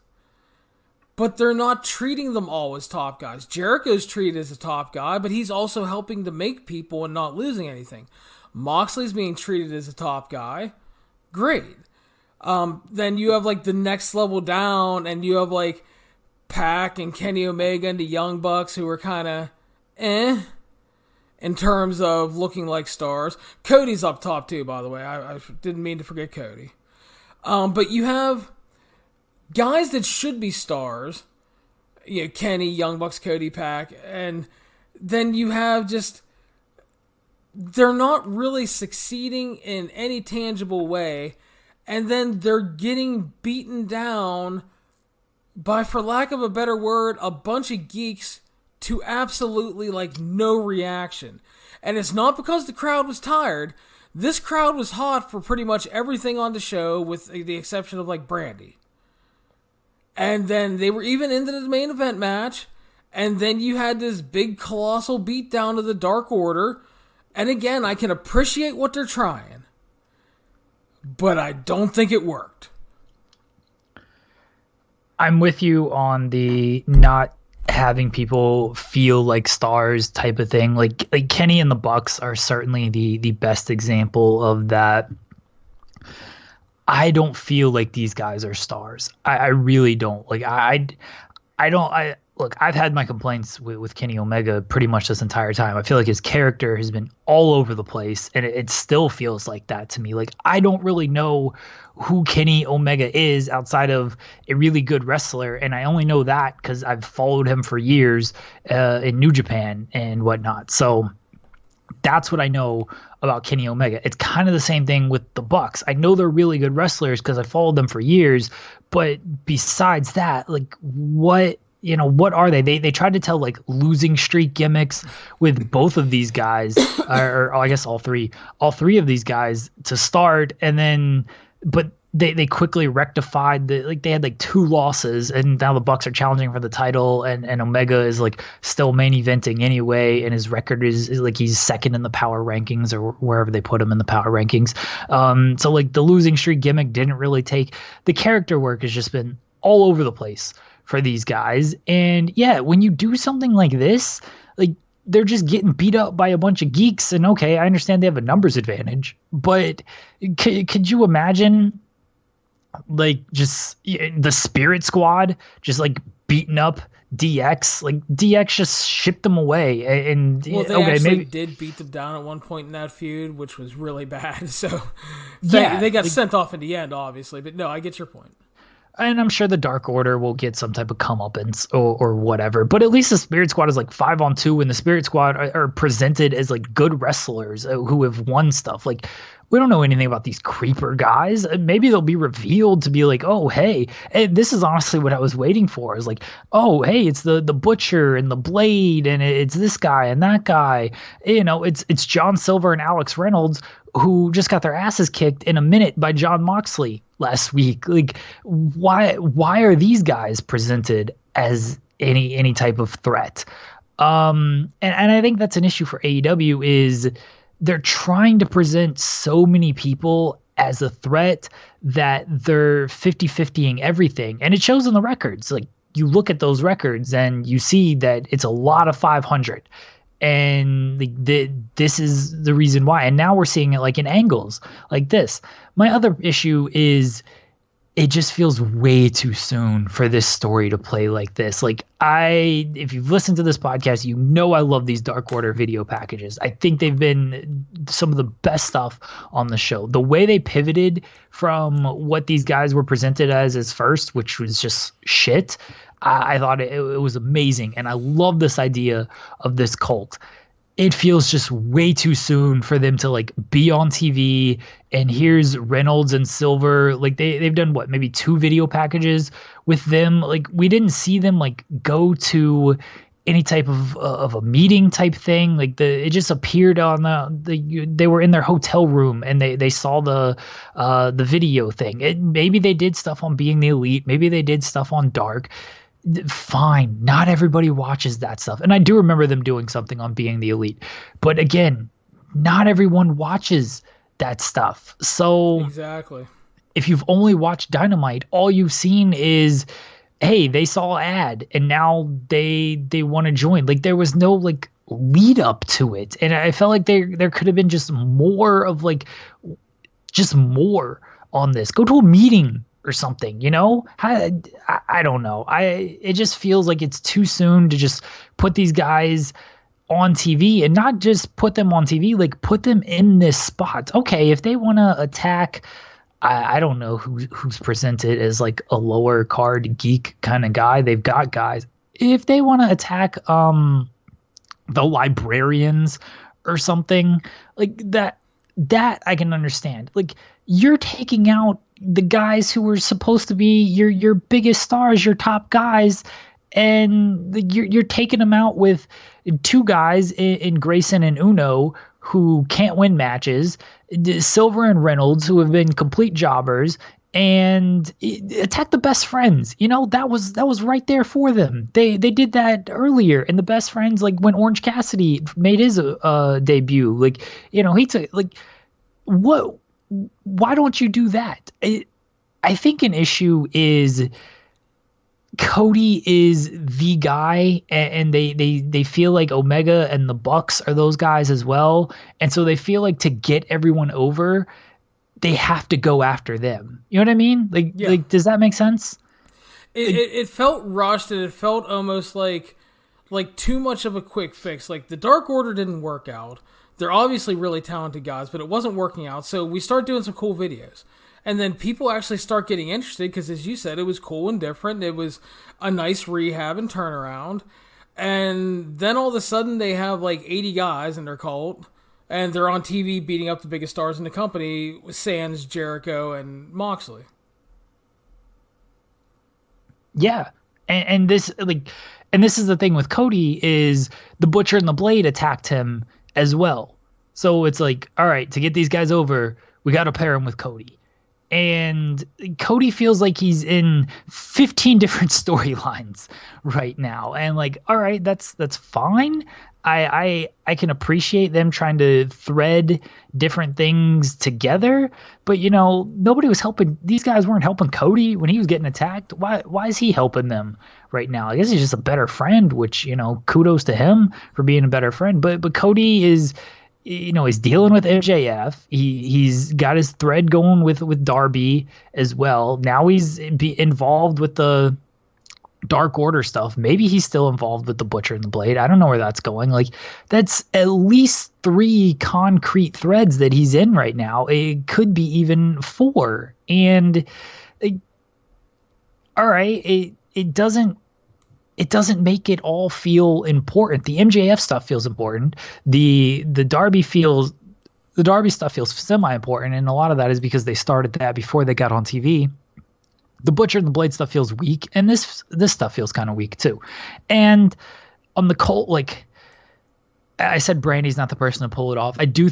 but they're not treating them all as top guys. Jericho's treated as a top guy, but he's also helping to make people and not losing anything. Moxley's being treated as a top guy. Great. Then you have like the next level down, and you have like Pac and Kenny Omega and the Young Bucks, who are kind of in terms of looking like stars. Cody's up top too, by the way. I didn't mean to forget Cody. But you have guys that should be stars. Kenny, Young Bucks, Cody, Pac. And then you have just... they're not really succeeding in any tangible way. And then they're getting beaten down by, for lack of a better word, a bunch of geeks to absolutely like no reaction. And it's not because the crowd was tired. This crowd was hot for pretty much everything on the show with the exception of like Brandy. And then they were even into the main event match. And then you had this big colossal beatdown of the Dark Order. And again, I can appreciate what they're trying. But I don't think it worked. I'm with you on the not having people feel like stars type of thing. Like Kenny and the Bucks are certainly the best example of that. I don't feel like these guys are stars. I really don't. Like look, I've had my complaints with Kenny Omega pretty much this entire time. I feel like his character has been all over the place, and it still feels like that to me. Like, I don't really know who Kenny Omega is outside of a really good wrestler, and I only know that because I've followed him for years in New Japan and whatnot. So that's what I know about Kenny Omega. It's kind of the same thing with the Bucks. I know they're really good wrestlers because I followed them for years, but besides that, like, what are they? They tried to tell like losing streak gimmicks with both of these guys, or I guess all three of these guys to start, and then but they quickly rectified they had like 2 losses, and now the Bucks are challenging for the title, and Omega is like still main eventing anyway, and his record is like he's second in the power rankings or wherever they put him in the power rankings. So like the losing streak gimmick didn't really take. The character work has just been all over the place for these guys. And yeah, when you do something like this, like they're just getting beat up by a bunch of geeks, and okay, I understand they have a numbers advantage, but could you imagine like just the Spirit Squad just like beating up DX? Like DX just shipped them away, and well, they actually did beat them down at one point in that feud, which was really bad. So yeah, they got sent off in the end, obviously. But no, I get your point. And I'm sure the Dark Order will get some type of comeuppance or whatever. But at least the Spirit Squad is like 5-on-2, and the Spirit Squad are presented as like good wrestlers who have won stuff. Like, we don't know anything about these creeper guys. Maybe they'll be revealed to be like, oh, hey. And this is honestly what I was waiting for. Is like, oh, hey, it's the Butcher and the Blade, and it's this guy and that guy. You know, it's John Silver and Alex Reynolds, who just got their asses kicked in a minute by Jon Moxley last week. Like, why are these guys presented as any type of threat? And I think that's an issue for AEW is they're trying to present so many people as a threat that they're 50-50ing everything. And it shows in the records. Like, you look at those records and you see that it's a lot of 500. And this is the reason why. And now we're seeing it like in angles like this. My other issue is it just feels way too soon for this story to play like this. Like, if you've listened to this podcast, you know I love these Dark Order video packages. I think they've been some of the best stuff on the show. The way they pivoted from what these guys were presented as first, which was just shit, I thought it was amazing, and I love this idea of this cult. It feels just way too soon for them to like be on TV, and here's Reynolds and Silver. Like they've done what, maybe 2 video packages with them. Like, we didn't see them like go to any type of a meeting type thing. Like it just appeared on they were in their hotel room and they saw the video thing. Maybe they did stuff on Being the Elite. Maybe they did stuff on Dark. Fine, not everybody watches that stuff, and I do remember them doing something on Being the Elite, but again, not everyone watches that stuff. So exactly, if you've only watched Dynamite, all you've seen is, hey, they saw an ad and now they want to join. Like, there was no like lead up to it, and I felt like there could have been just more of like just more on this. Go to a meeting or something, you know? I don't know. It just feels like it's too soon to just put these guys on TV, and not just put them on TV, like put them in this spot. Okay, if they want to attack, I don't know who's presented as like a lower card geek kind of guy. They've got guys. If they want to attack the librarians or something like that I can understand. Like, you're taking out the guys who were supposed to be your biggest stars, your top guys, and you're taking them out with two guys in Grayson and Uno who can't win matches, Silver and Reynolds who have been complete jobbers, and attack the Best Friends. That was right there for them. They did that earlier, and the Best Friends, like when Orange Cassidy made his debut, he took what. Why don't you do that? I think an issue is Cody is the guy, and they feel like Omega and the Bucks are those guys as well, and so they feel like to get everyone over, they have to go after them. You know what I mean? Like, does that make sense? It felt rushed, and it felt almost like too much of a quick fix. Like, the Dark Order didn't work out. They're obviously really talented guys, but it wasn't working out. So we start doing some cool videos. And then people actually start getting interested because, as you said, it was cool and different. It was a nice rehab and turnaround. And then all of a sudden they have like 80 guys in their cult. And they're on TV beating up the biggest stars in the company, sans Jericho and Moxley. Yeah. And this is the thing with Cody is the Butcher and the Blade attacked him as well. So it's like, all right, to get these guys over, we got to pair him with Cody. And Cody feels like he's in 15 different storylines right now. And like, all right, that's fine. I can appreciate them trying to thread different things together, but nobody was helping. These guys weren't helping Cody when he was getting attacked. Why is he helping them right now? I guess he's just a better friend, which, kudos to him for being a better friend. But Cody is, he's dealing with MJF. He's got his thread going with Darby as well. Now he's involved with the Dark Order stuff. Maybe he's still involved with the Butcher and the Blade. I don't know where that's going. Like, that's at least 3 concrete threads that he's in right now. It could be even 4. And all right, it doesn't make it all feel important. The MJF stuff feels important. The Darby stuff feels semi-important, and a lot of that is because they started that before they got on TV. The Butcher and the Blade stuff feels weak, and this stuff feels kind of weak too. And on the Colt, like I said, Brandy's not the person to pull it off. I do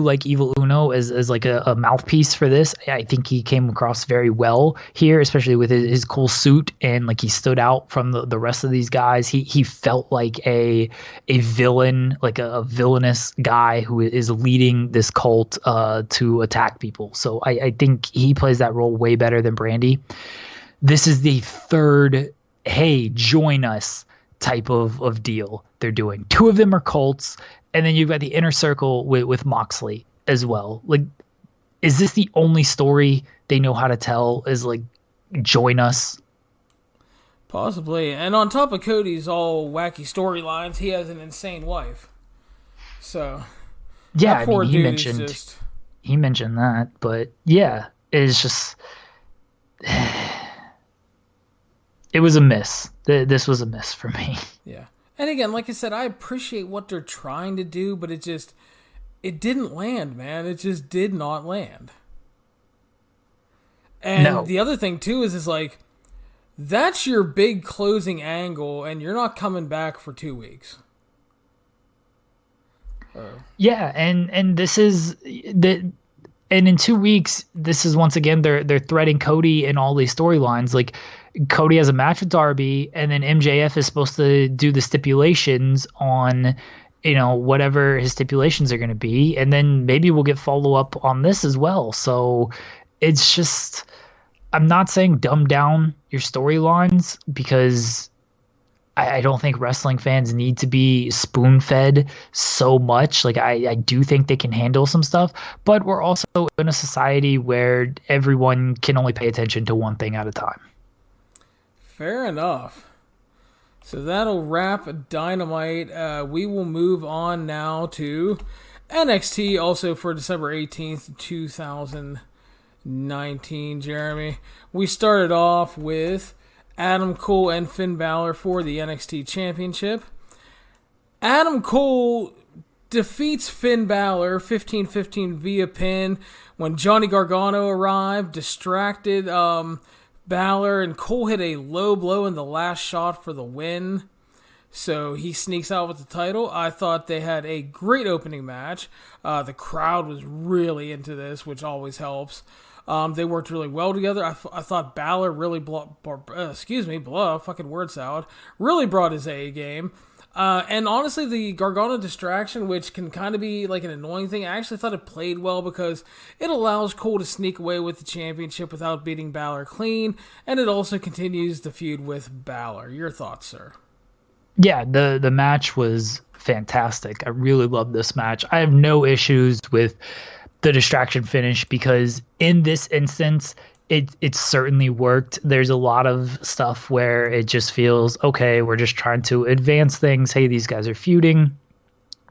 like Evil Uno as like a mouthpiece for this. I think he came across very well here, especially with his cool suit, and like he stood out from the rest of these guys. He felt like a villain, like a villainous guy who is leading this cult to attack people. So I think he plays that role way better than Brandy. This is the third, hey, join us type of deal they're doing. 2 of them are cults, and then you've got the inner circle with Moxley as well. Like, is this the only story they know how to tell, is like join us? Possibly. And on top of Cody's all wacky storylines, he has an insane wife. So yeah, he mentioned that, but yeah, it's just it was a miss. This was a miss for me. Yeah. And again, like I said, I appreciate what they're trying to do, but it didn't land, man. It just did not land. And the other thing, too, is like, that's your big closing angle, and you're not coming back for 2 weeks. Yeah, and this is the. And in 2 weeks, this is once again they're threading Cody in all these storylines. Like, Cody has a match with Darby, and then MJF is supposed to do the stipulations on, whatever his stipulations are going to be, and then maybe we'll get follow up on this as well. So it's just, I'm not saying dumb down your storylines, because I don't think wrestling fans need to be spoon-fed so much. Like, I do think they can handle some stuff, but we're also in a society where everyone can only pay attention to one thing at a time. Fair enough. So that'll wrap Dynamite. We will move on now to NXT, also for December 18th, 2019, Jeremy. We started off with Adam Cole and Finn Balor for the NXT Championship. Adam Cole defeats Finn Balor 15-15 via pin when Johnny Gargano arrived, distracted Balor, and Cole hit a low blow in the last shot for the win. So he sneaks out with the title. I thought they had a great opening match. The crowd was really into this, which always helps. They worked really well together. I thought Balor really really brought his A game. And honestly, the Gargano distraction, which can kind of be like an annoying thing, I actually thought it played well because it allows Cole to sneak away with the championship without beating Balor clean, and it also continues the feud with Balor. Your thoughts, sir? Yeah, the match was fantastic. I really loved this match. I have no issues with the distraction finish because in this instance, it certainly worked. There's a lot of stuff where it just feels, okay, we're just trying to advance things. Hey, these guys are feuding.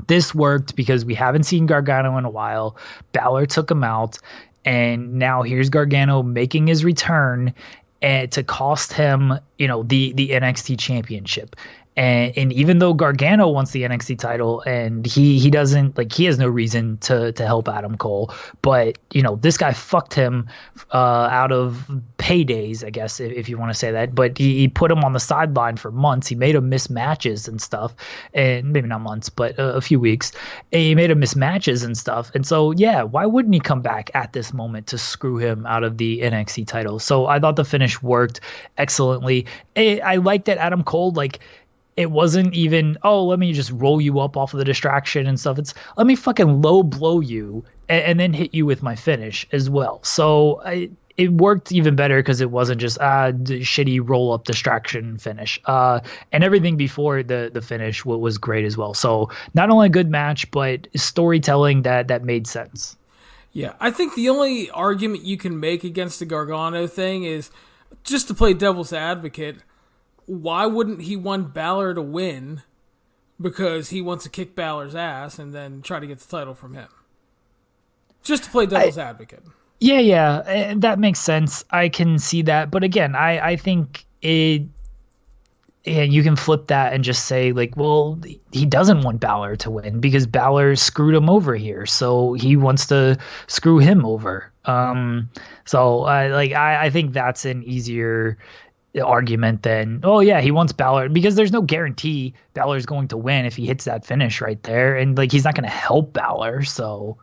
This worked because we haven't seen Gargano in a while. Balor took him out, and now here's Gargano making his return and to cost him, the NXT championship. And even though Gargano wants the NXT title and he doesn't, he has no reason to help Adam Cole, but, this guy fucked him out of paydays, I guess, if you want to say that. But he put him on the sideline for months. He made him miss matches and stuff, and maybe not months, but a few weeks. And he made him miss matches and stuff. And so, yeah, why wouldn't he come back at this moment to screw him out of the NXT title? So I thought the finish worked excellently. I like that Adam Cole, it wasn't even, let me just roll you up off of the distraction and stuff. It's, let me fucking low blow you and then hit you with my finish as well. So it worked even better because it wasn't just shitty roll up distraction finish. And everything before the finish was great as well. So not only a good match, but storytelling that made sense. Yeah, I think the only argument you can make against the Gargano thing is just to play devil's advocate. Why wouldn't he want Balor to win? Because he wants to kick Balor's ass and then try to get the title from him. Just to play devil's advocate. Yeah, that makes sense. I can see that. But again, I think you can flip that and just say, he doesn't want Balor to win because Balor screwed him over here. So he wants to screw him over. I think that's an easier argument than, he wants Balor, because there's no guarantee Balor's going to win if he hits that finish right there, and he's not going to help Balor. So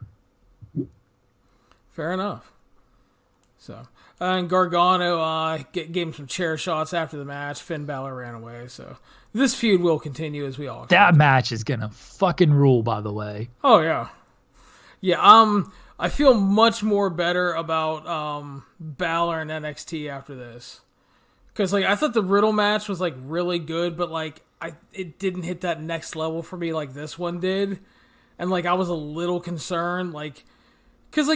fair enough. So and Gargano gave him some chair shots after the match. Finn Balor ran away. So this feud will continue as we all that match is gonna fucking rule, by the way. Oh yeah. I feel much more better about Balor and NXT after this. Because, I thought the Riddle match was, really good, but, it didn't hit that next level for me like this one did. And, I was a little concerned, because,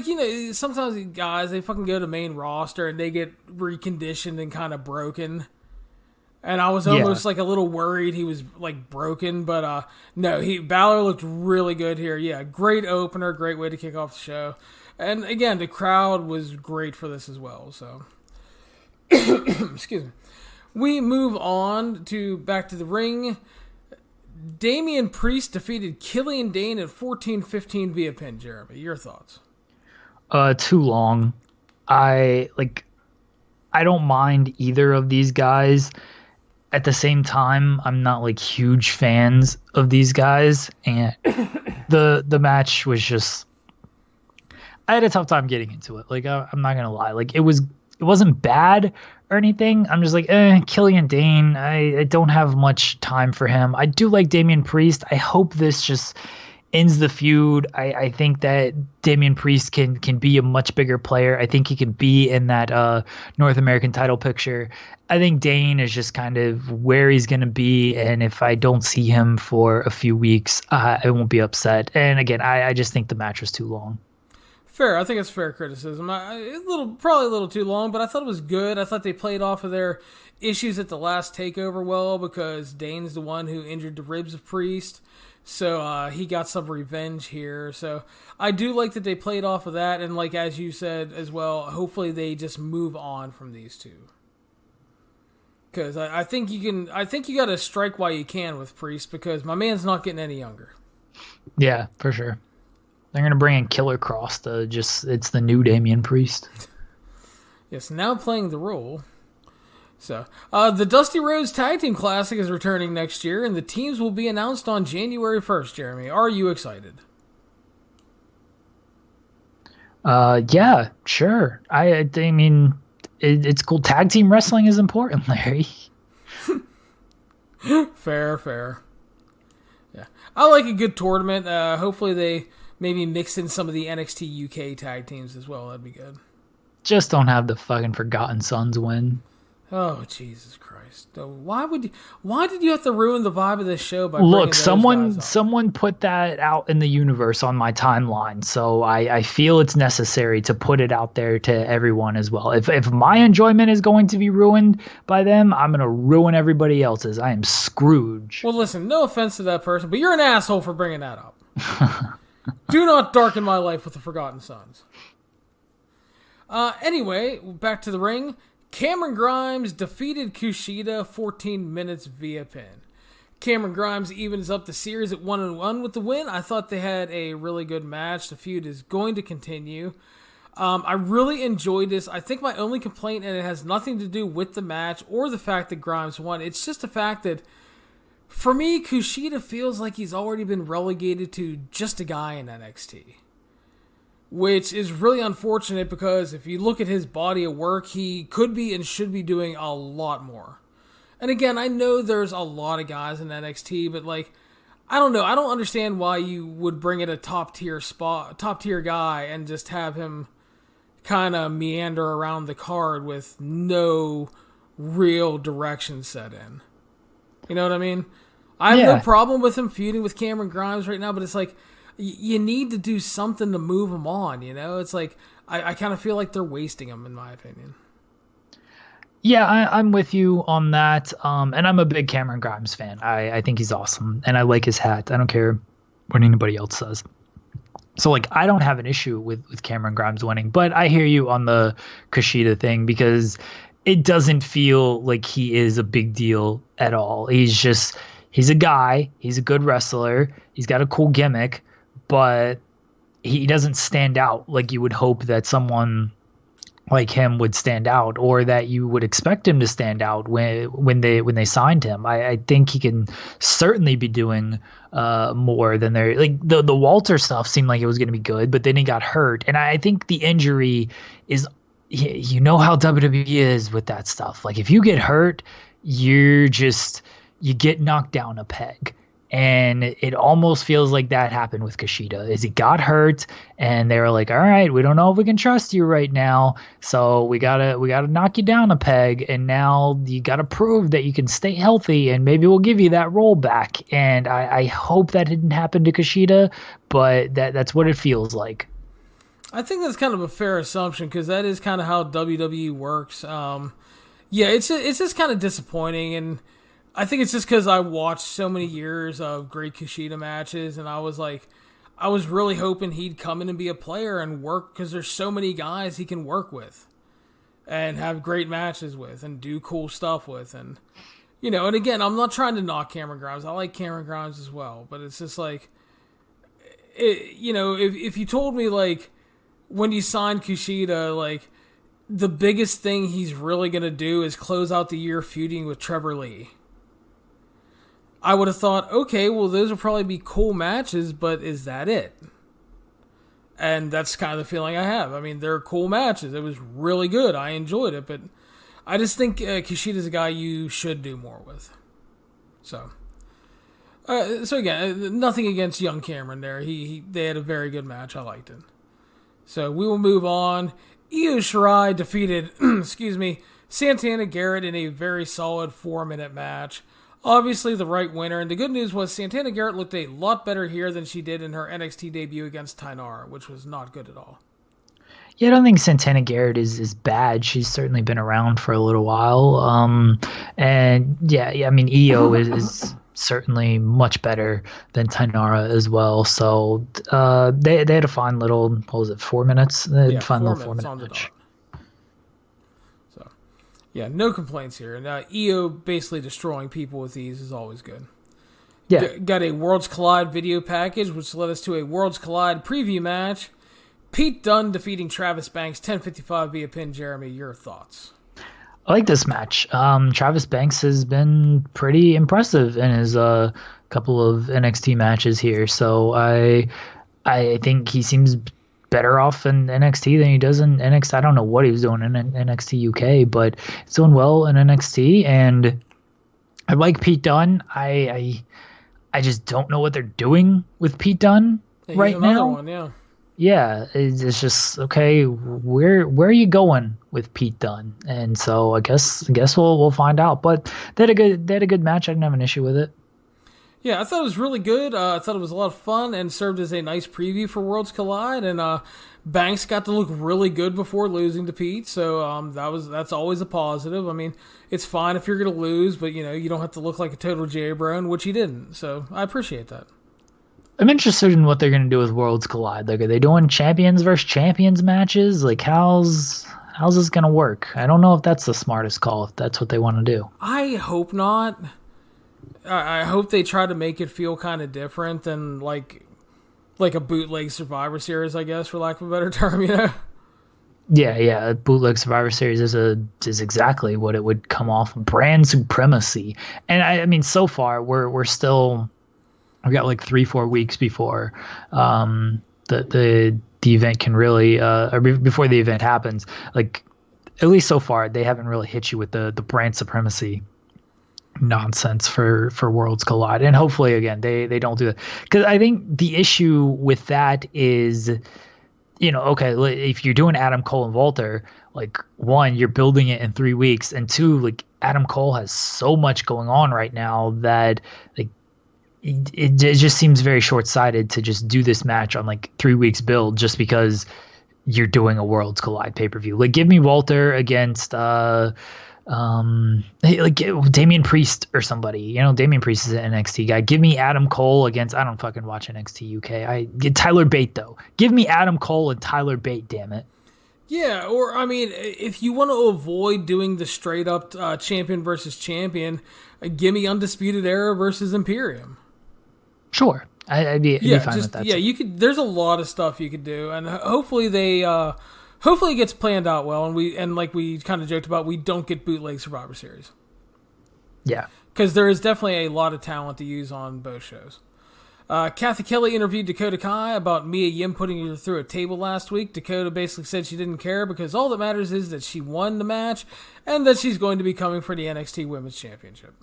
sometimes these guys, they fucking go to main roster and they get reconditioned and kind of broken. And I was almost, a little worried he was, broken. But, no, Balor looked really good here. Yeah, great opener, great way to kick off the show. And, again, the crowd was great for this as well, so... Excuse me. We move on back to the ring. Damian Priest defeated Killian Dane at 14-15 via pin. Jeremy, your thoughts? Too long. I don't mind either of these guys. At the same time, I'm not huge fans of these guys, and the match was just, I had a tough time getting into it. I'm not gonna lie. It wasn't bad or anything. I'm just Killian Dane, I don't have much time for him. I do like Damian Priest. I hope this just ends the feud. I think that Damian Priest can be a much bigger player. I think he can be in that North American title picture. I think Dane is just kind of where he's going to be, and if I don't see him for a few weeks, I won't be upset. And again, I just think the match was too long. Fair. I think it's fair criticism. Probably a little too long, but I thought it was good. I thought they played off of their issues at the last takeover well, because Dane's the one who injured the ribs of Priest, so he got some revenge here. So I do like that they played off of that, and as you said as well, hopefully they just move on from these two. Because I think you got to strike while you can with Priest, because my man's not getting any younger. Yeah, for sure. They're going to bring in Killer Kross it's the new Damian Priest. Yes, now playing the role. So, the Dusty Rhodes Tag Team Classic is returning next year, and the teams will be announced on January 1st, Jeremy. Are you excited? Yeah, sure. I mean, it's cool. Tag team wrestling is important, Larry. Fair. Yeah, I like a good tournament. Hopefully they maybe mix in some of the NXT UK tag teams as well. That'd be good. Just don't have the fucking Forgotten Sons win. Oh, Jesus Christ! Why did you have to ruin the vibe of this show by Look? Someone Put that out in the universe on my timeline, so I feel it's necessary to put it out there to everyone as well. If my enjoyment is going to be ruined by them, I'm gonna ruin everybody else's. I am Scrooge. Well, listen, no offense to that person, but you're an asshole for bringing that up. Do not darken my life with the Forgotten Sons. Anyway, back to the ring. Cameron Grimes defeated Kushida 14 minutes via pin. Cameron Grimes evens up the series at 1-1 with the win. I thought they had a really good match. The feud is going to continue. I really enjoyed this. I think my only complaint, and it has nothing to do with the match or the fact that Grimes won, it's just the fact that, for me, Kushida feels like he's already been relegated to just a guy in NXT. Which is really unfortunate because if you look at his body of work, he could be and should be doing a lot more. And again, I know there's a lot of guys in NXT, but I don't know. I don't understand why you would bring in a top tier guy and just have him kind of meander around the card with no real direction set in. You know what I mean? I have no problem with him feuding with Cameron Grimes right now, but it's like, you need to do something to move him on, you know? It's like, I kind of feel like they're wasting him, in my opinion. Yeah, I'm with you on that. And I'm a big Cameron Grimes fan. I think he's awesome, and I like his hat. I don't care what anybody else says. So, I don't have an issue with Cameron Grimes winning, but I hear you on the Kushida thing because it doesn't feel like he is a big deal at all. He's a guy. He's a good wrestler. He's got a cool gimmick. But he doesn't stand out like you would hope that someone like him would stand out, or that you would expect him to stand out when they signed him. I think he can certainly be doing more than they're the Walter stuff seemed like it was going to be good, but then he got hurt, and I think the injury is, you know how WWE is with that stuff. If you get hurt, you get knocked down a peg. And it almost feels like that happened with Kushida. He got hurt, and they were like, "All right, we don't know if we can trust you right now, so we gotta knock you down a peg, and now you gotta prove that you can stay healthy, and maybe we'll give you that role back." And I hope that didn't happen to Kushida, but that's what it feels like. I think that's kind of a fair assumption because that is kind of how WWE works. It's just kind of disappointing, and I think it's just because I watched so many years of great Kushida matches, and I was really hoping he'd come in and be a player and work, because there's so many guys he can work with and have great matches with and do cool stuff with. And, and again, I'm not trying to knock Cameron Grimes. I like Cameron Grimes as well, but it's just if you told me, when you signed Kushida, the biggest thing he's really going to do is close out the year feuding with Trevor Lee, I would have thought, okay, well, those would probably be cool matches, but is that it? And that's kind of the feeling I have. I mean, they're cool matches. It was really good. I enjoyed it, but I just think Kushida's a guy you should do more with. So again, nothing against young Cameron there. They had a very good match. I liked it. So we will move on. Io Shirai defeated, Santana Garrett in a very solid 4-minute match. Obviously the right winner, and the good news was Santana Garrett looked a lot better here than she did in her NXT debut against Tainara, which was not good at all. Yeah, I don't think Santana Garrett is bad. She's certainly been around for a little while. I mean, Io is certainly much better than Tainara as well. So they had a fine little, what was it, 4 minutes? They had a fine little 4-minute match. Yeah, no complaints here. And Io basically destroying people with ease is always good. Yeah. Got a Worlds Collide video package, which led us to a Worlds Collide preview match. Pete Dunne defeating Travis Banks 10:55 via pin. Jeremy, your thoughts? I like this match. Travis Banks has been pretty impressive in his couple of NXT matches here, so I think he seems better off in NXT than he does in NXT. I don't know what he was doing in NXT UK, but he's doing well in NXT, and I like Pete Dunne. I just don't know what they're doing with Pete Dunne right now. One, yeah. Yeah, it's just okay. Where are you going with Pete Dunne? And so I guess we'll find out. But they had a good match. I didn't have an issue with it. Yeah, I thought it was really good. I thought it was a lot of fun and served as a nice preview for Worlds Collide. And Banks got to look really good before losing to Pete, so that's always a positive. I mean, it's fine if you're going to lose, but you don't have to look like a total J-Bro, which he didn't. So I appreciate that. I'm interested in what they're going to do with Worlds Collide. Like, are they doing champions versus champions matches? Like, how's this going to work? I don't know if that's the smartest call, if that's what they want to do. I hope not. I hope they try to make it feel kind of different than like a bootleg Survivor Series, I guess, for lack of a better term, Yeah. Bootleg Survivor Series is exactly what it would come off. Brand supremacy. And I mean, so far we're still. I've got like 3-4 weeks before the event can really or before the event happens. Like, at least so far they haven't really hit you with the brand supremacy nonsense for Worlds Collide, and hopefully again they don't do that, because I think the issue with that is, okay, if you're doing Adam Cole and Walter, like, one, you're building it in 3 weeks, and two, like, Adam Cole has so much going on right now that like it just seems very short-sighted to just do this match on like 3 weeks build just because you're doing a Worlds Collide pay-per-view. Like, give me Walter against like Damian Priest or somebody. Damian Priest is an NXT guy. Give me Adam Cole against, I don't fucking watch NXT UK. I get Tyler Bate though. Give me Adam Cole and Tyler Bate, damn it. Yeah, or I mean, if you want to avoid doing the straight up champion versus champion, give me Undisputed Era versus Imperium. Sure, I'd be fine with that. Yeah, you could. There's a lot of stuff you could do, and hopefully hopefully it gets planned out well, and like we kind of joked about, we don't get bootleg Survivor Series. Yeah, because there is definitely a lot of talent to use on both shows. Kathy Kelly interviewed Dakota Kai about Mia Yim putting her through a table last week. Dakota basically said she didn't care because all that matters is that she won the match and that she's going to be coming for the NXT Women's Championship.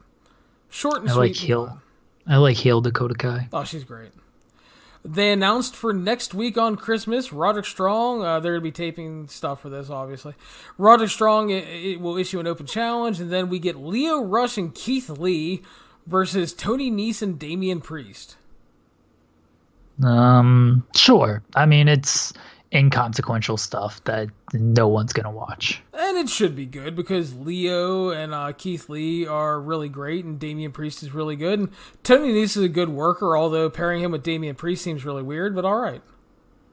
Short and sweet. I like heel Dakota Kai. Oh, she's great. They announced for next week on Christmas, Roderick Strong, they're going to be taping stuff for this, obviously. Roderick Strong it will issue an open challenge, and then we get Lio Rush and Keith Lee versus Tony Nese and Damian Priest. Sure. I mean, it's inconsequential stuff that no one's going to watch. And it should be good because Leo and Keith Lee are really great and Damian Priest is really good. And Tony Nese is a good worker, although pairing him with Damian Priest seems really weird, but all right.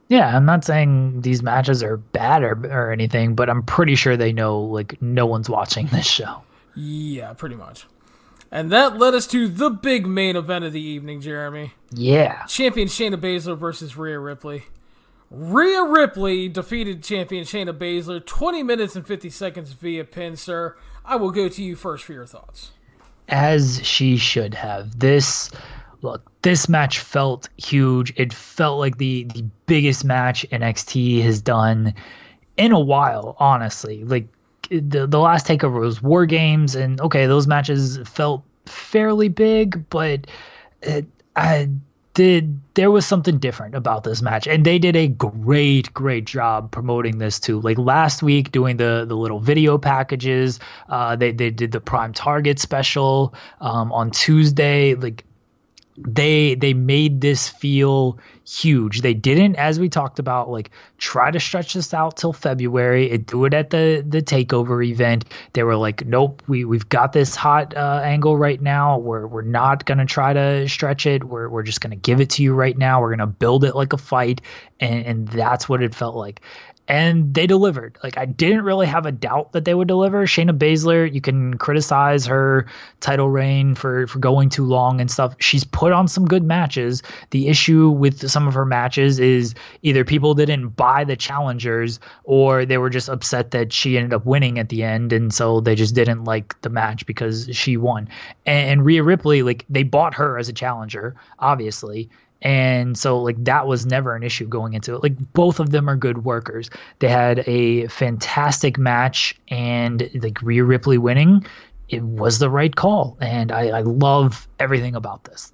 Yeah, I'm not saying these matches are bad or anything, but I'm pretty sure they know, like, no one's watching this show. Yeah, pretty much. And that led us to the big main event of the evening, Jeremy. Yeah. Champion Shayna Baszler versus Rhea Ripley. Rhea Ripley defeated champion Shayna Baszler 20 minutes and 50 seconds via pin, sir. I will go to you first for your thoughts. As she should have. This match felt huge. It felt like the biggest match NXT has done in a while, honestly. Like, the last takeover was War Games, and okay, those matches felt fairly big, but there was something different about this match, and they did a great job promoting this too. Like last week, doing the little video packages, they did the Prime Target special on Tuesday. Like they made this feel huge. They didn't, as we talked about, like try to stretch this out till February and do it at the takeover event. They were like, nope, we've got this hot angle right now. We're not gonna try to stretch it. We're just gonna give it to you right now. We're gonna build it like a fight, and that's what it felt like. And they delivered. Like, I didn't really have a doubt that they would deliver. Shayna Baszler, you can criticize her title reign for going too long and stuff. She's put on some good matches. The issue with some of her matches is either people didn't buy the challengers or they were just upset that she ended up winning at the end. And so they just didn't like the match because she won. And Rhea Ripley, like, they bought her as a challenger, obviously. And so, like, that was never an issue going into it. Like, both of them are good workers. They had a fantastic match, and like Rhea Ripley winning, it was the right call. And I love everything about this.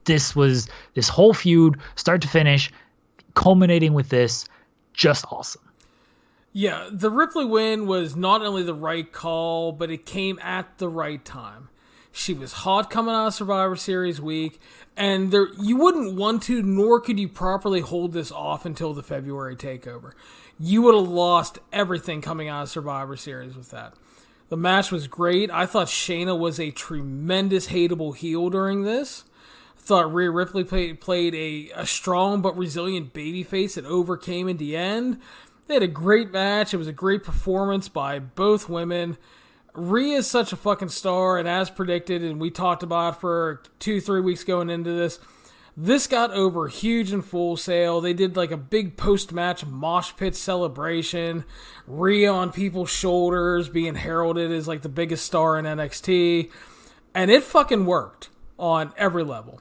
This whole feud, start to finish, culminating with this, just awesome. Yeah, the Ripley win was not only the right call, but it came at the right time. She was hot coming out of Survivor Series week, and you wouldn't want to, nor could you properly hold this off until the February takeover. You would have lost everything coming out of Survivor Series with that. The match was great. I thought Shayna was a tremendous hateable heel during this. I thought Rhea Ripley played a strong but resilient babyface that overcame in the end. They had a great match. It was a great performance by both women. Rhea is such a fucking star, and as predicted, and we talked about for 2-3 weeks going into this got over huge and full sale. They did like a big post-match mosh pit celebration. Rhea on people's shoulders being heralded as like the biggest star in NXT. And it fucking worked on every level.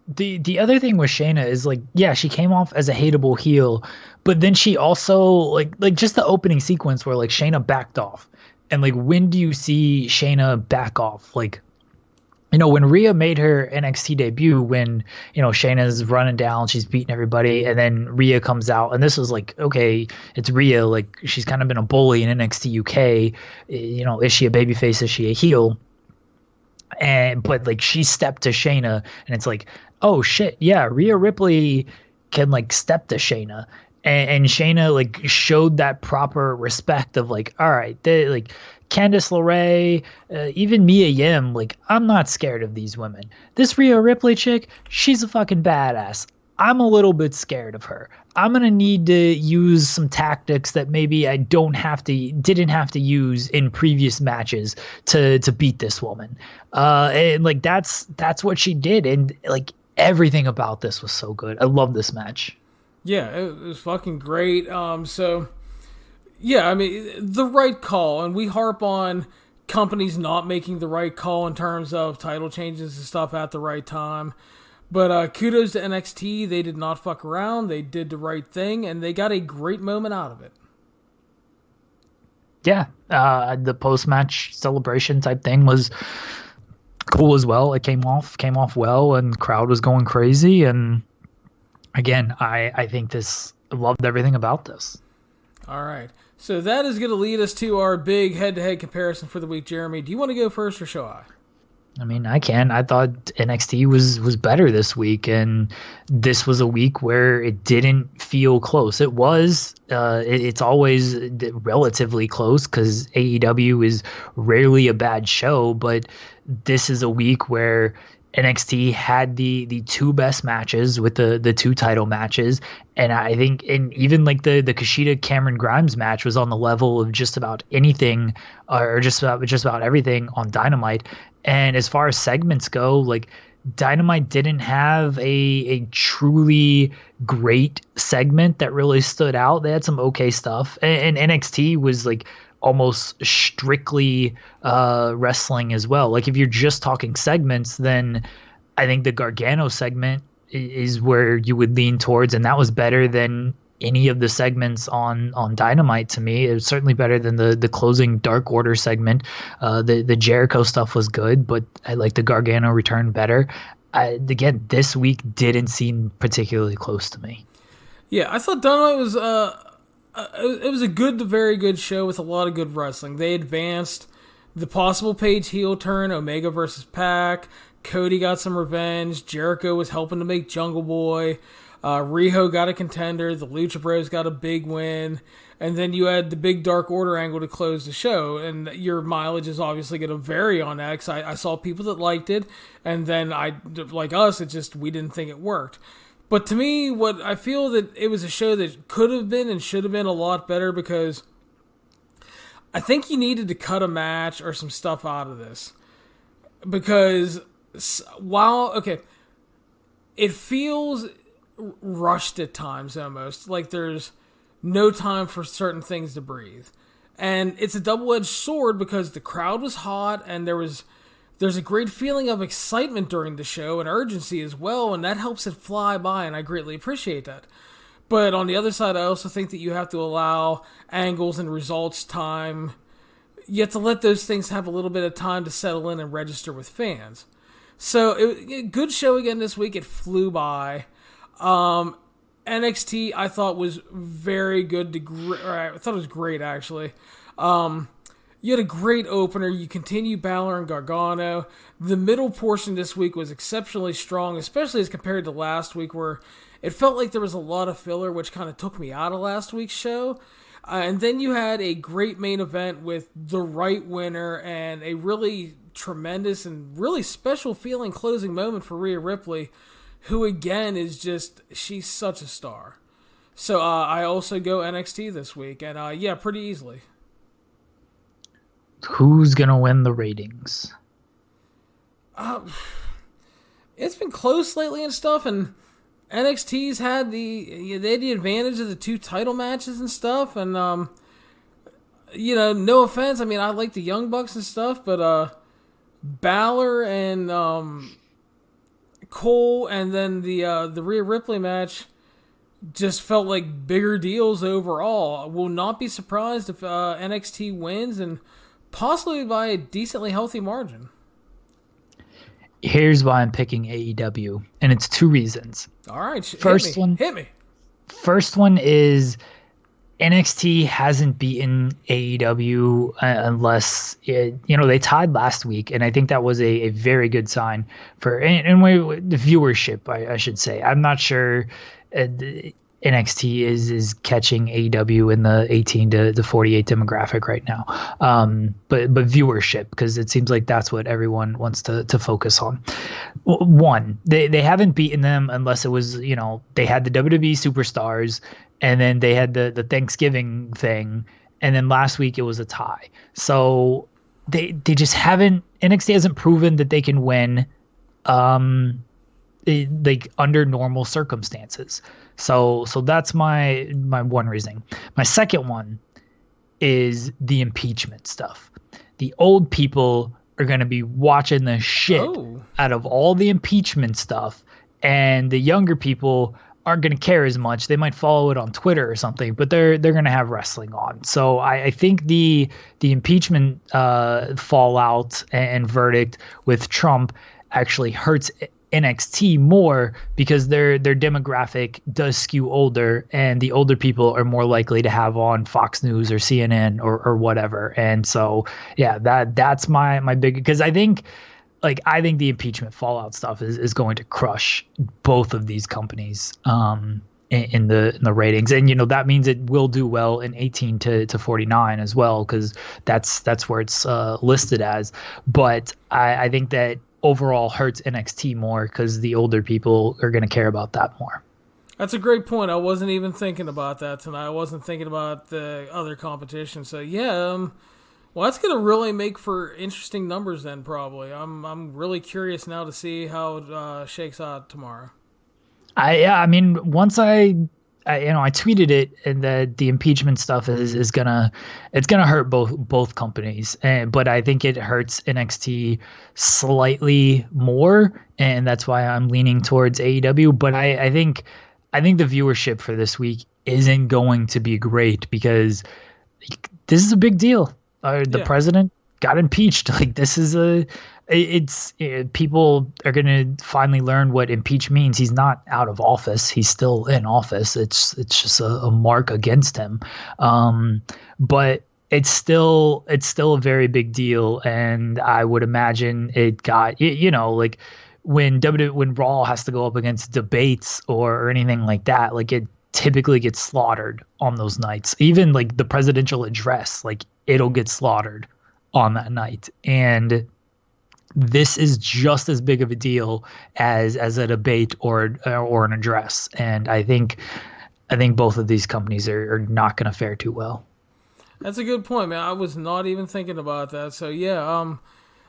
The other thing with Shayna is, like, yeah, she came off as a hateable heel, but then she also, like just the opening sequence where, like, Shayna backed off. And, like, when do you see Shayna back off? Like, you know, when Rhea made her NXT debut, when, you know, Shayna's running down, she's beating everybody, and then Rhea comes out, and this was like, okay, it's Rhea, like, she's kind of been a bully in NXT UK. You know, is she a babyface? Is she a heel? But like, she stepped to Shayna, and it's like, oh shit, yeah, Rhea Ripley can, like, step to Shayna. And Shayna, like, showed that proper respect of, like, all right, like, Candice LeRae, even Mia Yim, like, I'm not scared of these women. This Rhea Ripley chick, she's a fucking badass. I'm a little bit scared of her. I'm going to need to use some tactics that maybe I didn't have to use in previous matches to beat this woman. And, like, that's what she did. And, like, everything about this was so good. I love this match. Yeah, it was fucking great. So, yeah, I mean, the right call, and we harp on companies not making the right call in terms of title changes and stuff at the right time. But kudos to NXT. They did not fuck around. They did the right thing, and they got a great moment out of it. Yeah, the post-match celebration type thing was cool as well. It came off well, and the crowd was going crazy, and again, I think I loved everything about this. All right. So that is going to lead us to our big head-to-head comparison for the week. Jeremy, do you want to go first or shall I? I mean, I can. I thought NXT was better this week, and this was a week where it didn't feel close. It was. It's always relatively close because AEW is rarely a bad show, but this is a week where NXT had the two best matches with the two title matches, and I think, and even like the Kushida Cameron Grimes match was on the level of just about anything, or just about everything on Dynamite. And as far as segments go, like, Dynamite didn't have a truly great segment that really stood out. They had some okay stuff, and NXT was like almost strictly wrestling as well. Like, if you're just talking segments, then I think the Gargano segment is where you would lean towards, and that was better than any of the segments on Dynamite to me. It was certainly better than the closing Dark Order segment. The Jericho stuff was good, but I like the Gargano return better. Again, this week didn't seem particularly close to me. Yeah, I thought Dynamite was it was a good to very good show with a lot of good wrestling. They advanced the possible Page heel turn, Omega versus Pac. Cody got some revenge. Jericho was helping to make Jungle Boy. Riho got a contender. The Lucha Bros got a big win. And then you had the big Dark Order angle to close the show. And your mileage is obviously going to vary on that, because I saw people that liked it. And then like us, we didn't think it worked. But to me, what I feel that it was a show that could have been and should have been a lot better, because I think you needed to cut a match or some stuff out of this. Because it feels rushed at times almost, like there's no time for certain things to breathe. And it's a double-edged sword because the crowd was hot and there's a great feeling of excitement during the show and urgency as well, and that helps it fly by, and I greatly appreciate that. But on the other side, I also think that you have to allow angles and results time. You have to let those things have a little bit of time to settle in and register with fans. So, good show again this week. It flew by. NXT, I thought was very good. I thought it was great, actually. You had a great opener. You continue Balor and Gargano. The middle portion this week was exceptionally strong, especially as compared to last week, where it felt like there was a lot of filler, which kind of took me out of last week's show. And then you had a great main event with the right winner and a really tremendous and really special feeling closing moment for Rhea Ripley, who again is she's such a star. So I also go NXT this week, and pretty easily. Who's going to win the ratings? It's been close lately and stuff, and NXT's had the advantage of the 2 title matches and stuff, and no offense, I mean, I like the Young Bucks and stuff, but Balor and Cole and then the Rhea Ripley match just felt like bigger deals overall. I will not be surprised if NXT wins, and possibly by a decently healthy margin. Here's why I'm picking AEW, and it's 2 reasons. All right, hit me. First one is NXT hasn't beaten AEW unless they tied last week, and I think that was a very good sign for the viewership. I should say. I'm not sure NXT is catching AEW in the 18 to 48 demographic right now, but viewership, because it seems like that's what everyone wants to focus on. One, they haven't beaten them unless it was they had the WWE superstars, and then they had the Thanksgiving thing, and then last week it was a tie. So they just haven't. NXT hasn't proven that they can win, like under normal circumstances. So that's my one reason. My second one is the impeachment stuff. The old people are going to be watching the shit out of all the impeachment stuff, and the younger people aren't going to care as much. They might follow it on Twitter or something, but they're going to have wrestling on. So I think the impeachment fallout and verdict with Trump actually hurts NXT more, because their demographic does skew older, and the older people are more likely to have on Fox News or CNN or whatever. And so that's my big, because I think the impeachment fallout stuff is going to crush both of these companies in the ratings, and that means it will do well in 18 to 49 as well, because that's where it's listed as. But I think that overall hurts NXT more, because the older people are going to care about that more. That's a great point. I wasn't even thinking about that tonight. I wasn't thinking about the other competition. So well, that's going to really make for interesting numbers then, probably. I'm really curious now to see how it shakes out tomorrow. I mean, once I tweeted it, and the impeachment stuff is gonna hurt both companies, but I think it hurts NXT slightly more, and that's why I'm leaning towards AEW. But I think the viewership for this week isn't going to be great, because this is a big deal. The president got impeached. Like, this is people are going to finally learn what impeach means. He's not out of office. He's still in office. It's just a mark against him. But it's still a very big deal. And I would imagine it got, like when Raw has to go up against debates or anything like that, like it typically gets slaughtered on those nights. Even like the presidential address, like it'll get slaughtered on that night. And this is just as big of a deal as a debate or an address. And I think both of these companies are not going to fare too well. That's a good point, man. I was not even thinking about that. So yeah,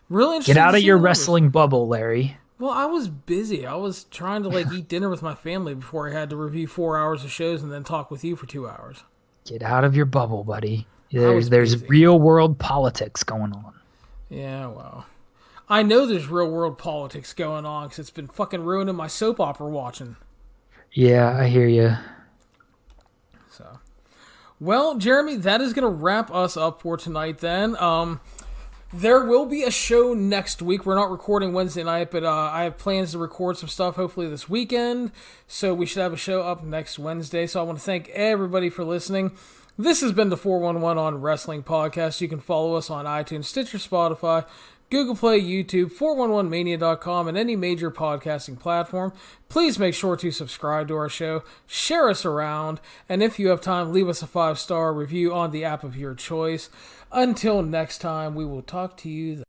really interesting. Get out of your wrestling bubble, Larry. Well, I was busy. I was trying to eat dinner with my family before I had to review 4 hours of shows and then talk with you for 2 hours. Get out of your bubble, buddy. There's real world politics going on. Yeah, well, I know there's real world politics going on because it's been fucking ruining my soap opera watching. Yeah, I hear you. So, well, Jeremy, that is going to wrap us up for tonight then. There will be a show next week. We're not recording Wednesday night, but I have plans to record some stuff hopefully this weekend. So we should have a show up next Wednesday. So I want to thank everybody for listening. This has been the 411 on Wrestling Podcast. You can follow us on iTunes, Stitcher, Spotify, Google Play, YouTube, 411mania.com, and any major podcasting platform. Please make sure to subscribe to our show, share us around, and if you have time, leave us a 5-star review on the app of your choice. Until next time, we will talk to you then.